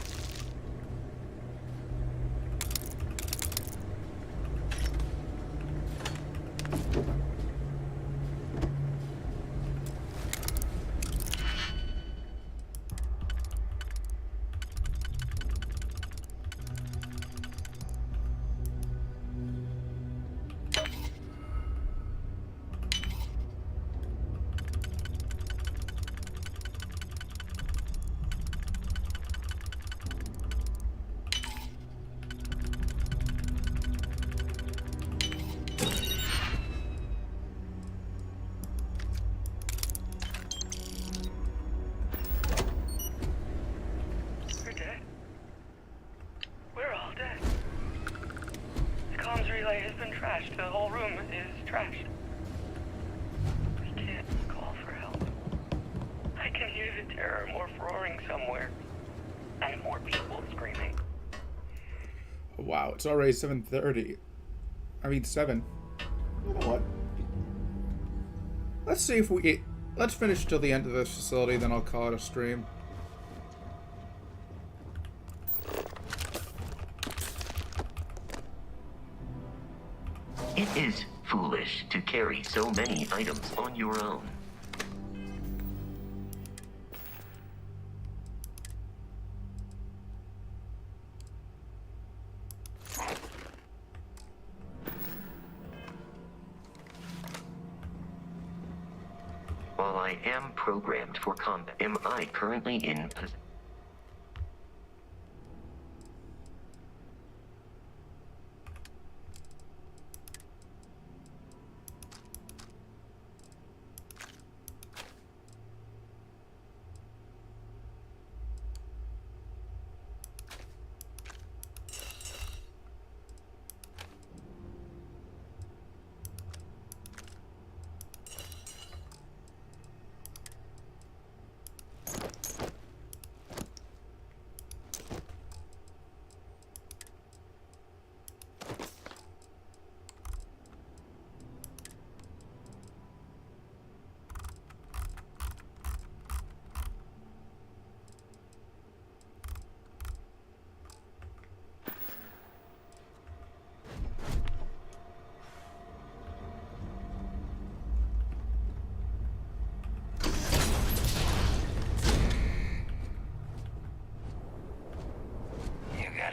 We're dead. We're all dead. The comms relay has been trashed. The whole room is trashed. We can't call for help. I can hear the terror morph roaring somewhere. And more people screaming. Wow, it's already 7:30. I mean 7. You know what? Let's see if we... Let's finish till the end of this facility, then I'll call it a stream. It is foolish to carry so many items on your own. While I am programmed for combat, am I currently in position?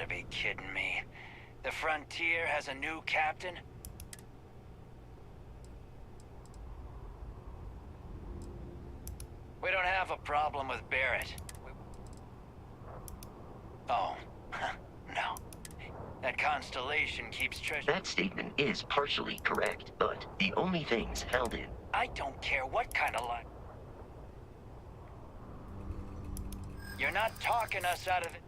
Be kidding me. The Frontier has a new captain? We don't have a problem with Barrett. Oh, no. That constellation keeps treasure. That statement is partially correct, but the only things held in. I don't care what kind of life. You're not talking us out of it.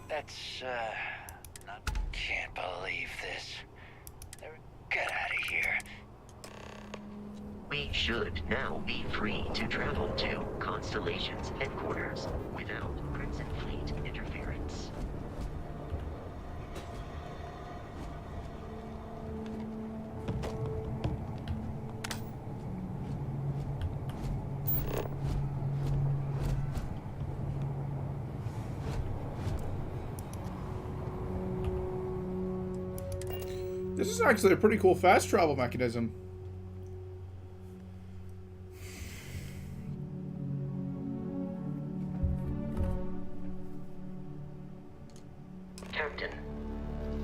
That's, can't believe this. Get out of here. We should now be free to travel to Constellation's headquarters without Princess This is actually a pretty cool fast travel mechanism. Captain,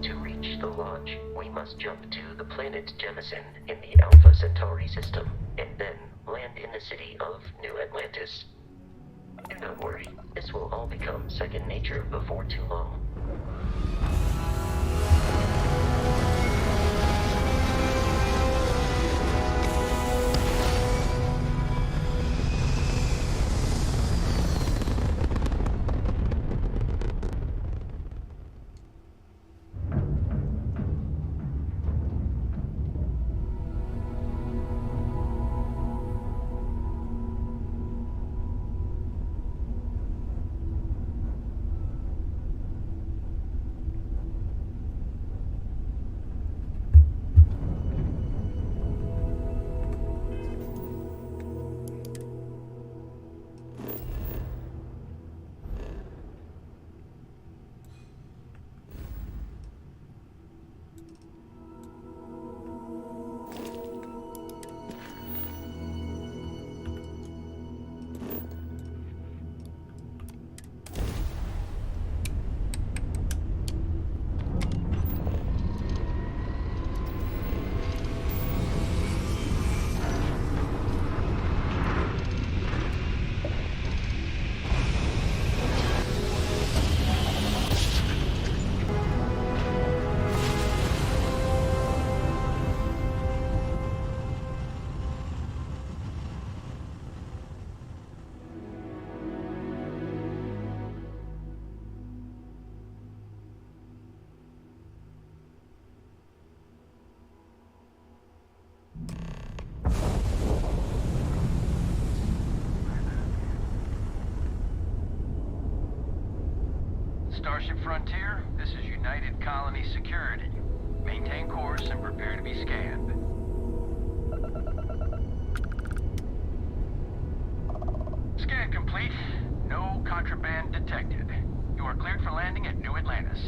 to reach the lodge, we must jump to the planet Jemison in the Alpha Centauri system, and then land in the city of New Atlantis. Do not worry, this will all become second nature before too long. Starship Frontier, this is United Colony Security. Maintain course and prepare to be scanned. Scan complete. No contraband detected. You are cleared for landing at New Atlantis.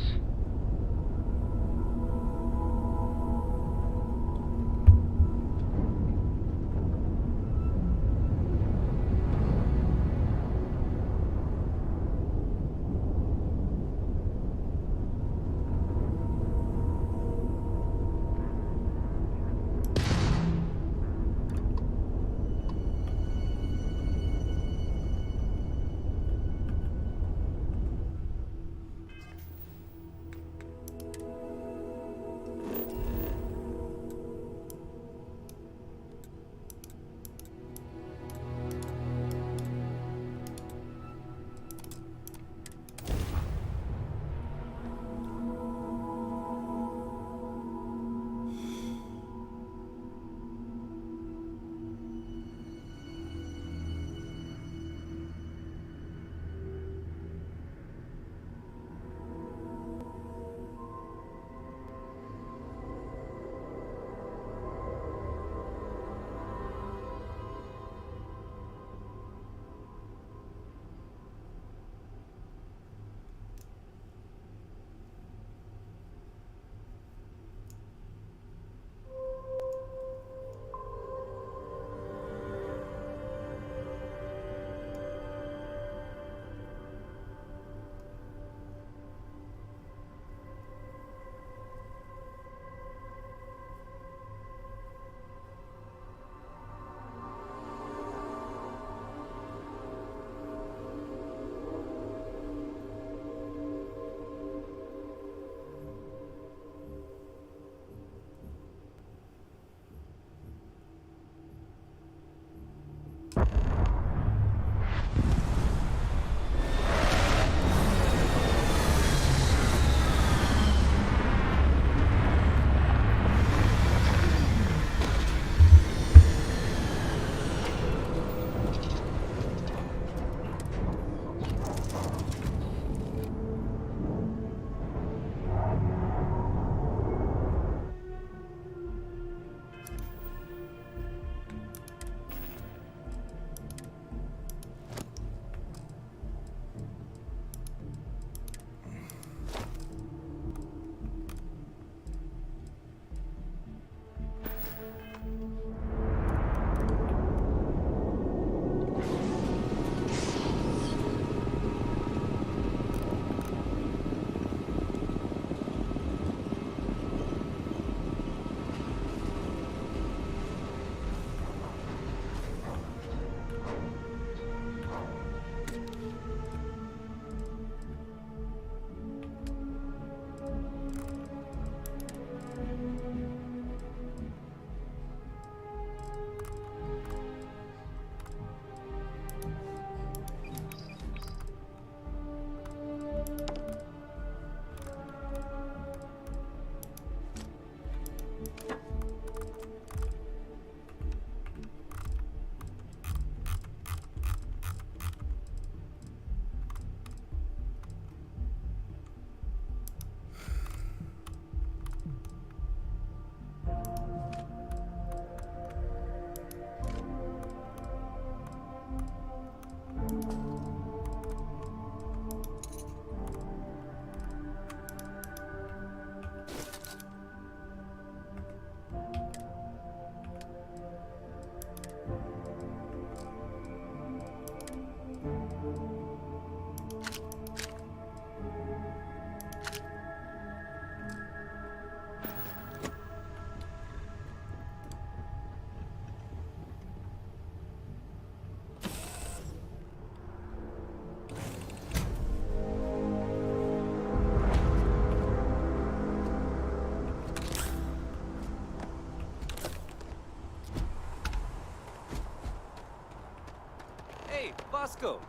Roscoe.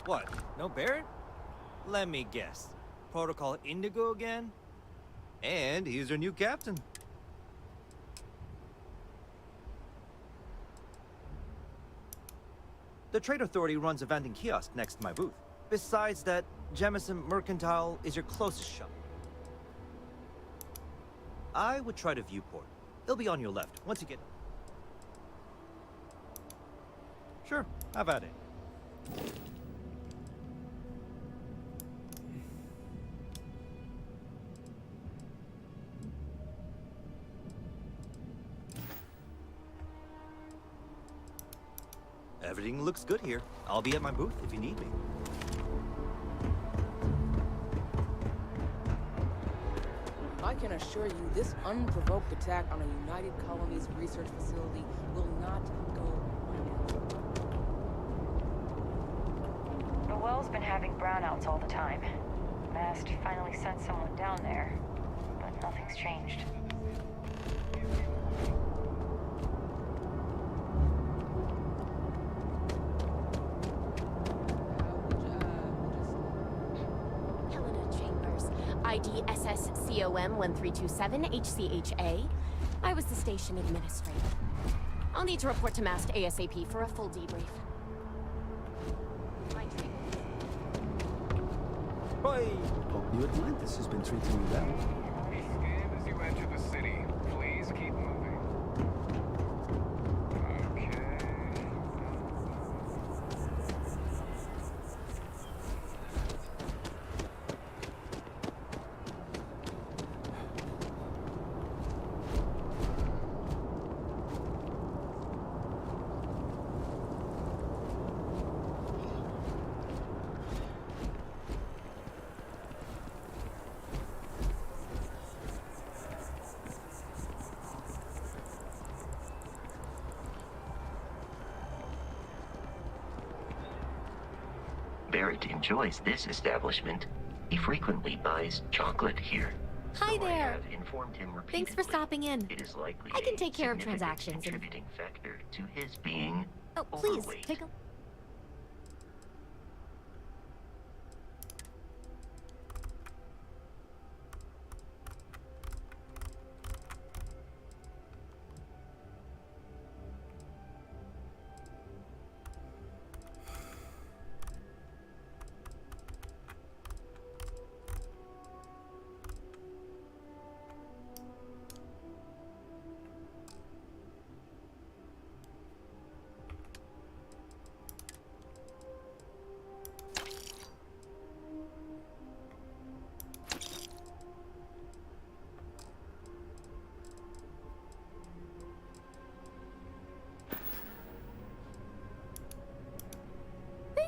What, no Barrett? Let me guess. Protocol Indigo again? And he's our new captain. The Trade Authority runs a vending kiosk next to my booth. Besides that, Jemison Mercantile is your closest shop. I would try to Viewport. It'll be on your left, once you get... Sure, have at it. Everything looks good here. I'll be at my booth if you need me. I can assure you, this unprovoked attack on a United Colonies research facility will not go unnoticed. The well's been having brownouts all the time. Mast finally sent someone down there, but nothing's changed. ID SSCOM 1327 HCHA. I was the station administrator. I'll need to report to Mast ASAP for a full debrief. Boy, hope New Atlantis has been treating you well. Be scanned as you enter the city. Please keep moving. Okay. Barrett enjoys this establishment. He frequently buys chocolate here. Hi Though I there. have informed him repeatedly, Thanks for stopping in. It is likely I can a take care of significant transactions and... contributing factor to his being Oh, please, overweight. take a...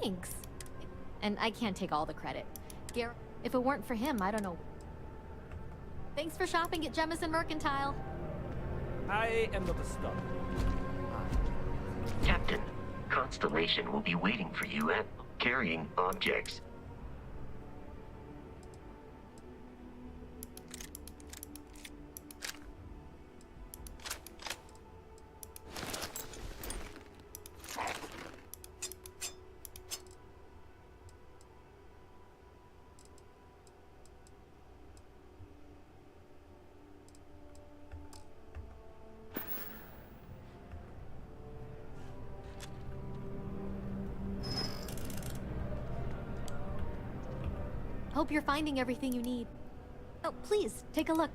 Thanks. And I can't take all the credit. Garrett, if it weren't for him, I don't know. Thanks for shopping at Jemison Mercantile. I am not a star. Captain, Constellation will be waiting for you at carrying objects. Hope you're finding everything you need. Oh, please, take a look.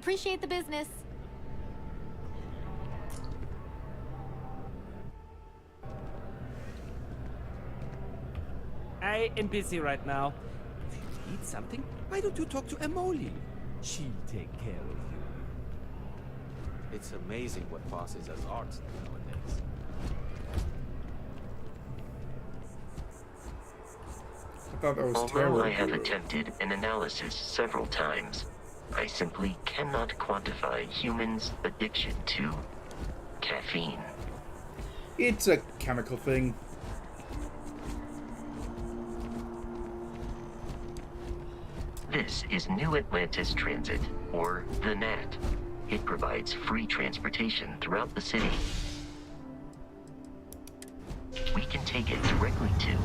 Appreciate the business. I am busy right now. If you need something, why don't you talk to Emoli? She'll take care of you. It's amazing what passes as art nowadays. I thought that was Although terrible. I have attempted an analysis several times, I simply cannot quantify humans' addiction to caffeine. It's a chemical thing. This is New Atlantis Transit, or the NAT. It provides free transportation throughout the city. We can take it directly to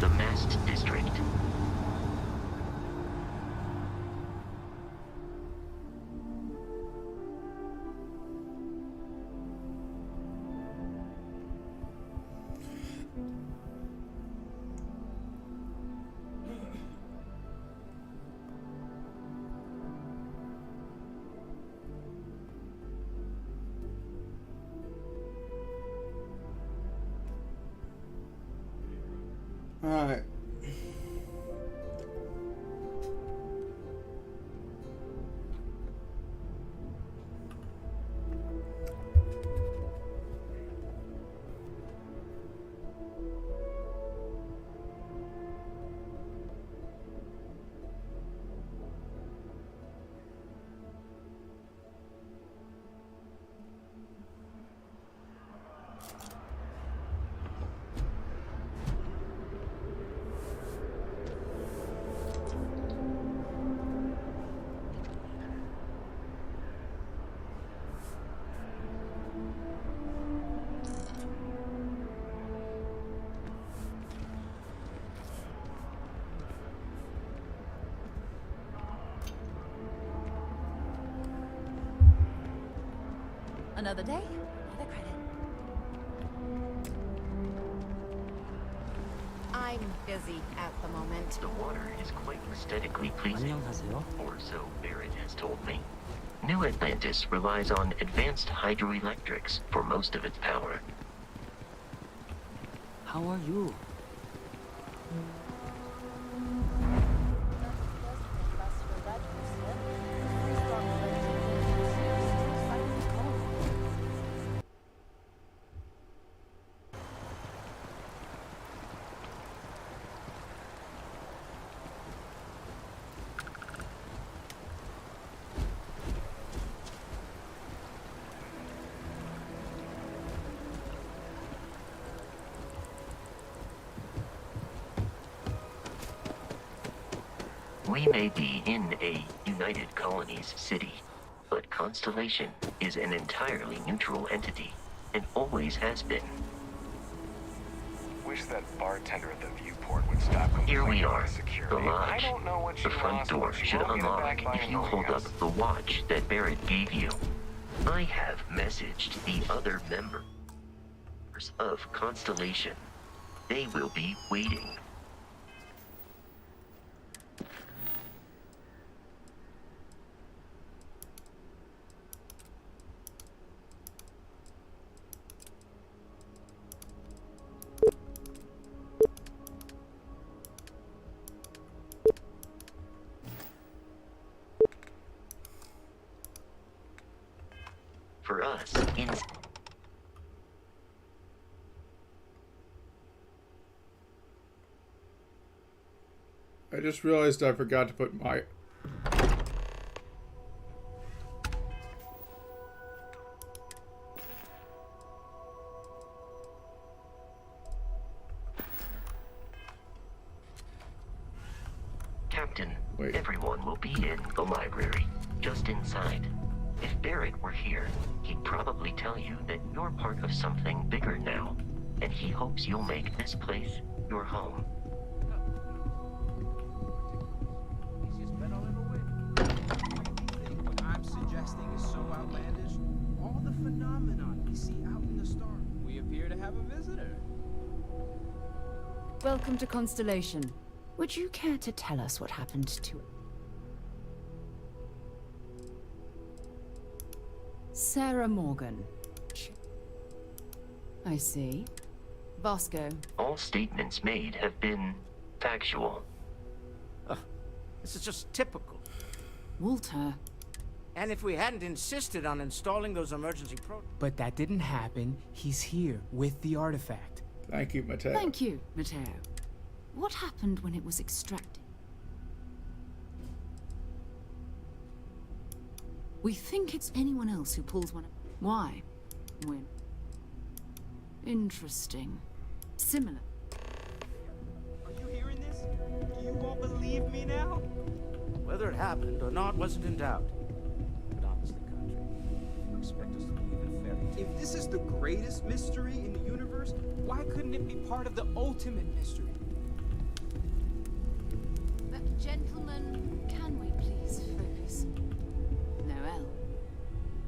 the Mast District. Alright. Another day, another credit. I'm busy at the moment. The water is quite aesthetically pleasing, or so Barrett has told me. New Atlantis relies on advanced hydroelectrics for most of its power. How are you? We may be in a United Colonies city, but Constellation is an entirely neutral entity, and always has been. Wish that bartender at the viewport would stop Here we complaining are, about security. the I lodge. don't know what she The front lost, door but she should won't get it unlock back by if you annoying hold us. up the watch that Barrett gave you. I have messaged the other members of Constellation. They will be waiting. For us, I just realized I forgot to put my... Captain, everyone will be in the library, just inside. If Barrett were here, he'd probably tell you that you're part of something bigger now, and he hopes you'll make this place your home. What I'm suggesting is so outlandish. All the phenomenon we see out in the stars. We appear to have a visitor. Welcome to Constellation. Would you care to tell us what happened to it? Sarah Morgan. I see. Vasco. All statements made have been factual. This is just typical. Walter. And if we hadn't insisted on installing those emergency But that didn't happen. He's here with the artifact. Thank you, Mateo. Thank you, Mateo. What happened when it was extracted? We think it's anyone else who pulls one. Why? When? Interesting. Similar. Are you hearing this? Do you all believe me now? Whether it happened or not wasn't in doubt. But honestly, Country, you expect us to believe in fairy tales? If this is the greatest mystery in the universe, why couldn't it be part of the ultimate mystery? Gentlemen, can we please focus? Noel,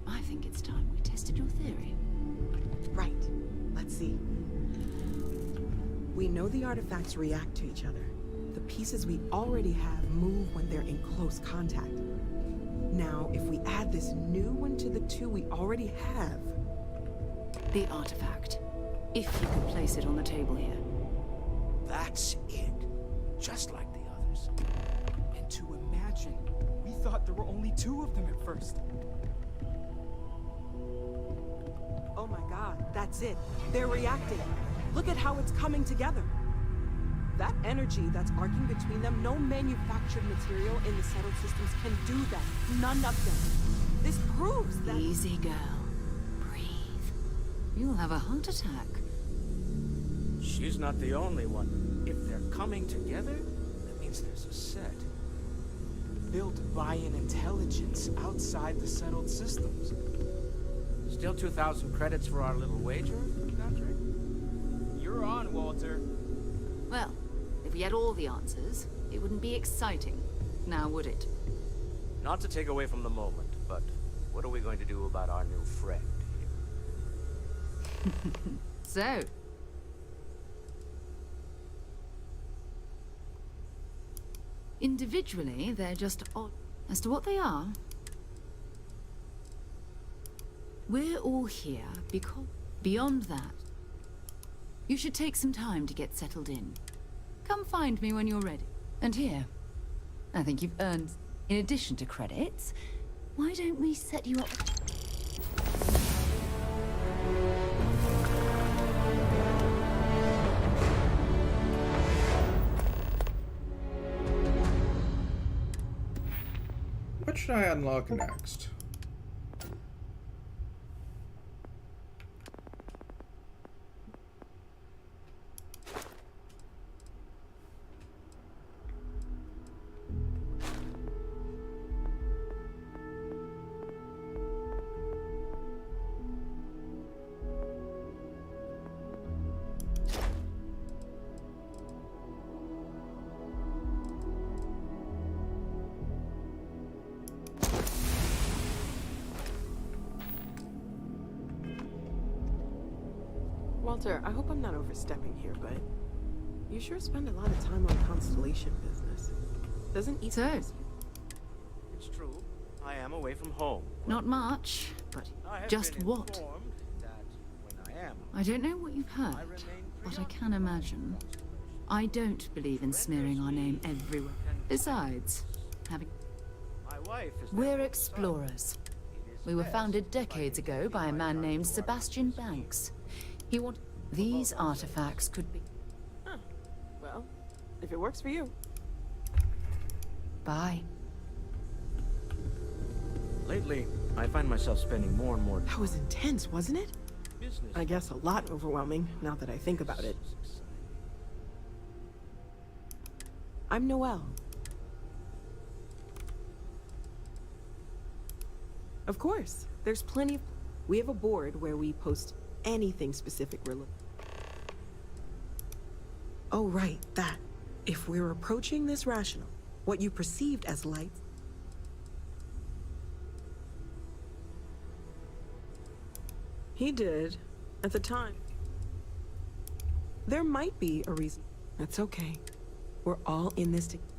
I think it's time we tested your theory. Right. Let's see. We know the artifacts react to each other. The pieces we already have move when they're in close contact. Now, if we add this new one to the two we already have... The artifact. If you can place it on the table here. That's it. Just like the others. And to imagine, we thought there were only 2 of them at first. Oh my god, that's it. They're reacting. Look at how it's coming together. That energy that's arcing between them, no manufactured material in the settled systems can do that. None of them. This proves that... Easy, girl. Breathe. You'll have a heart attack. She's not the only one. If they're coming together, that means there's a set. Built by an intelligence outside the settled systems. Still 2,000 credits for our little wager, Country? You're on, Walter. Well, if we had all the answers, it wouldn't be exciting. Now, would it? Not to take away from the moment, but what are we going to do about our new friend here? So... Individually, they're just odd. As to what they are... We're all here because... Beyond that, you should take some time to get settled in. Come find me when you're ready. And here, I think you've earned... In addition to credits, why don't we set you up... What should I unlock next? Walter, I hope I'm not overstepping here, but you sure spend a lot of time on constellation business. Doesn't eat so? It's true. I am away from home. Not much, but just what? I don't know what you've heard, but I can imagine. I don't believe in smearing our name everywhere. Besides, we're explorers. We were founded decades ago by a man named Sebastian Banks. He wanted... These artifacts could be... Huh. Well, if it works for you. Bye. Lately, I find myself spending more and more time... That was intense, wasn't it? I guess a lot overwhelming, now that I think about it. I'm Noel. Of course, there's plenty of... We have a board where we post anything specific we're looking... Oh, right, that. If we're approaching this rational, what you perceived as light... He did, at the time. There might be a reason. That's okay. We're all in this together.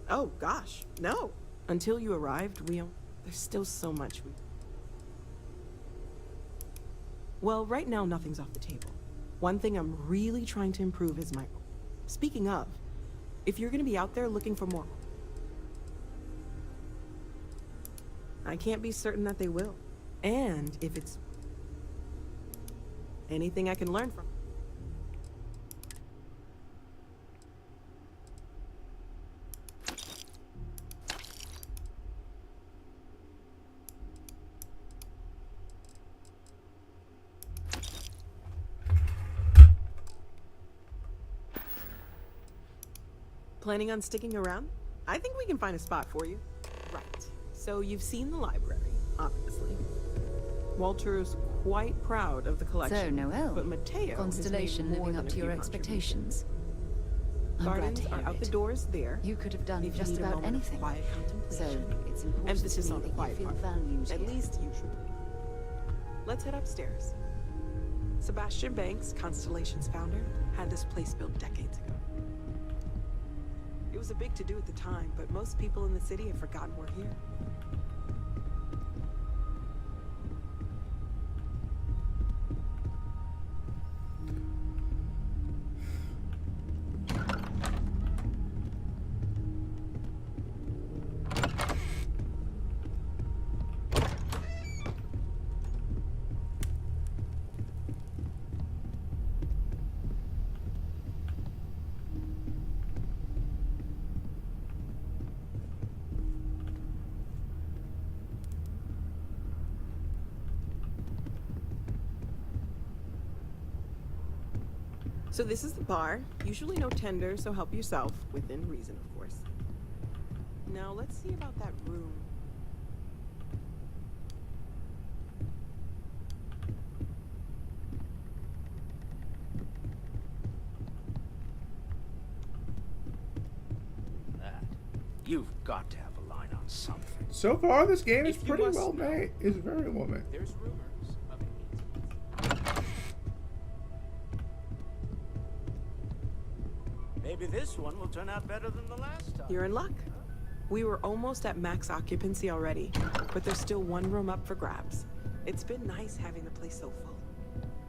Oh, gosh, no. Until you arrived, we There's still so much we... Well, right now nothing's off the table. One thing I'm really trying to improve is my... Speaking of, if you're gonna be out there looking for more... I can't be certain that they will. And if it's... anything I can learn from... Planning on sticking around? I think we can find a spot for you. Right. So you've seen the library, obviously. Walter's quite proud of the collection. So, Noel, but Mateo Constellation has made more living than up a to your few expectations. I'm glad Gardens to hear are out it. the doors there. You could have done If you just need a about moment of anything. quiet So contemplation. it's important Emphasis to me on the that quiet you feel part. valued At here. least usually. Let's head upstairs. Sebastian Banks, Constellation's founder, had this place built decades ago. It was a big to-do at the time, but most people in the city have forgotten we're here. So this is the bar. Usually no tender, so help yourself. Within reason, of course. Now, let's see about that room. That. You've got to have a line on something. So far, this game is If you pretty must well know, made. It's very well made. There's rumors of it. Maybe this one will turn out better than the last time. You're in luck. We were almost at max occupancy already, but there's still one room up for grabs. It's been nice having the place so full.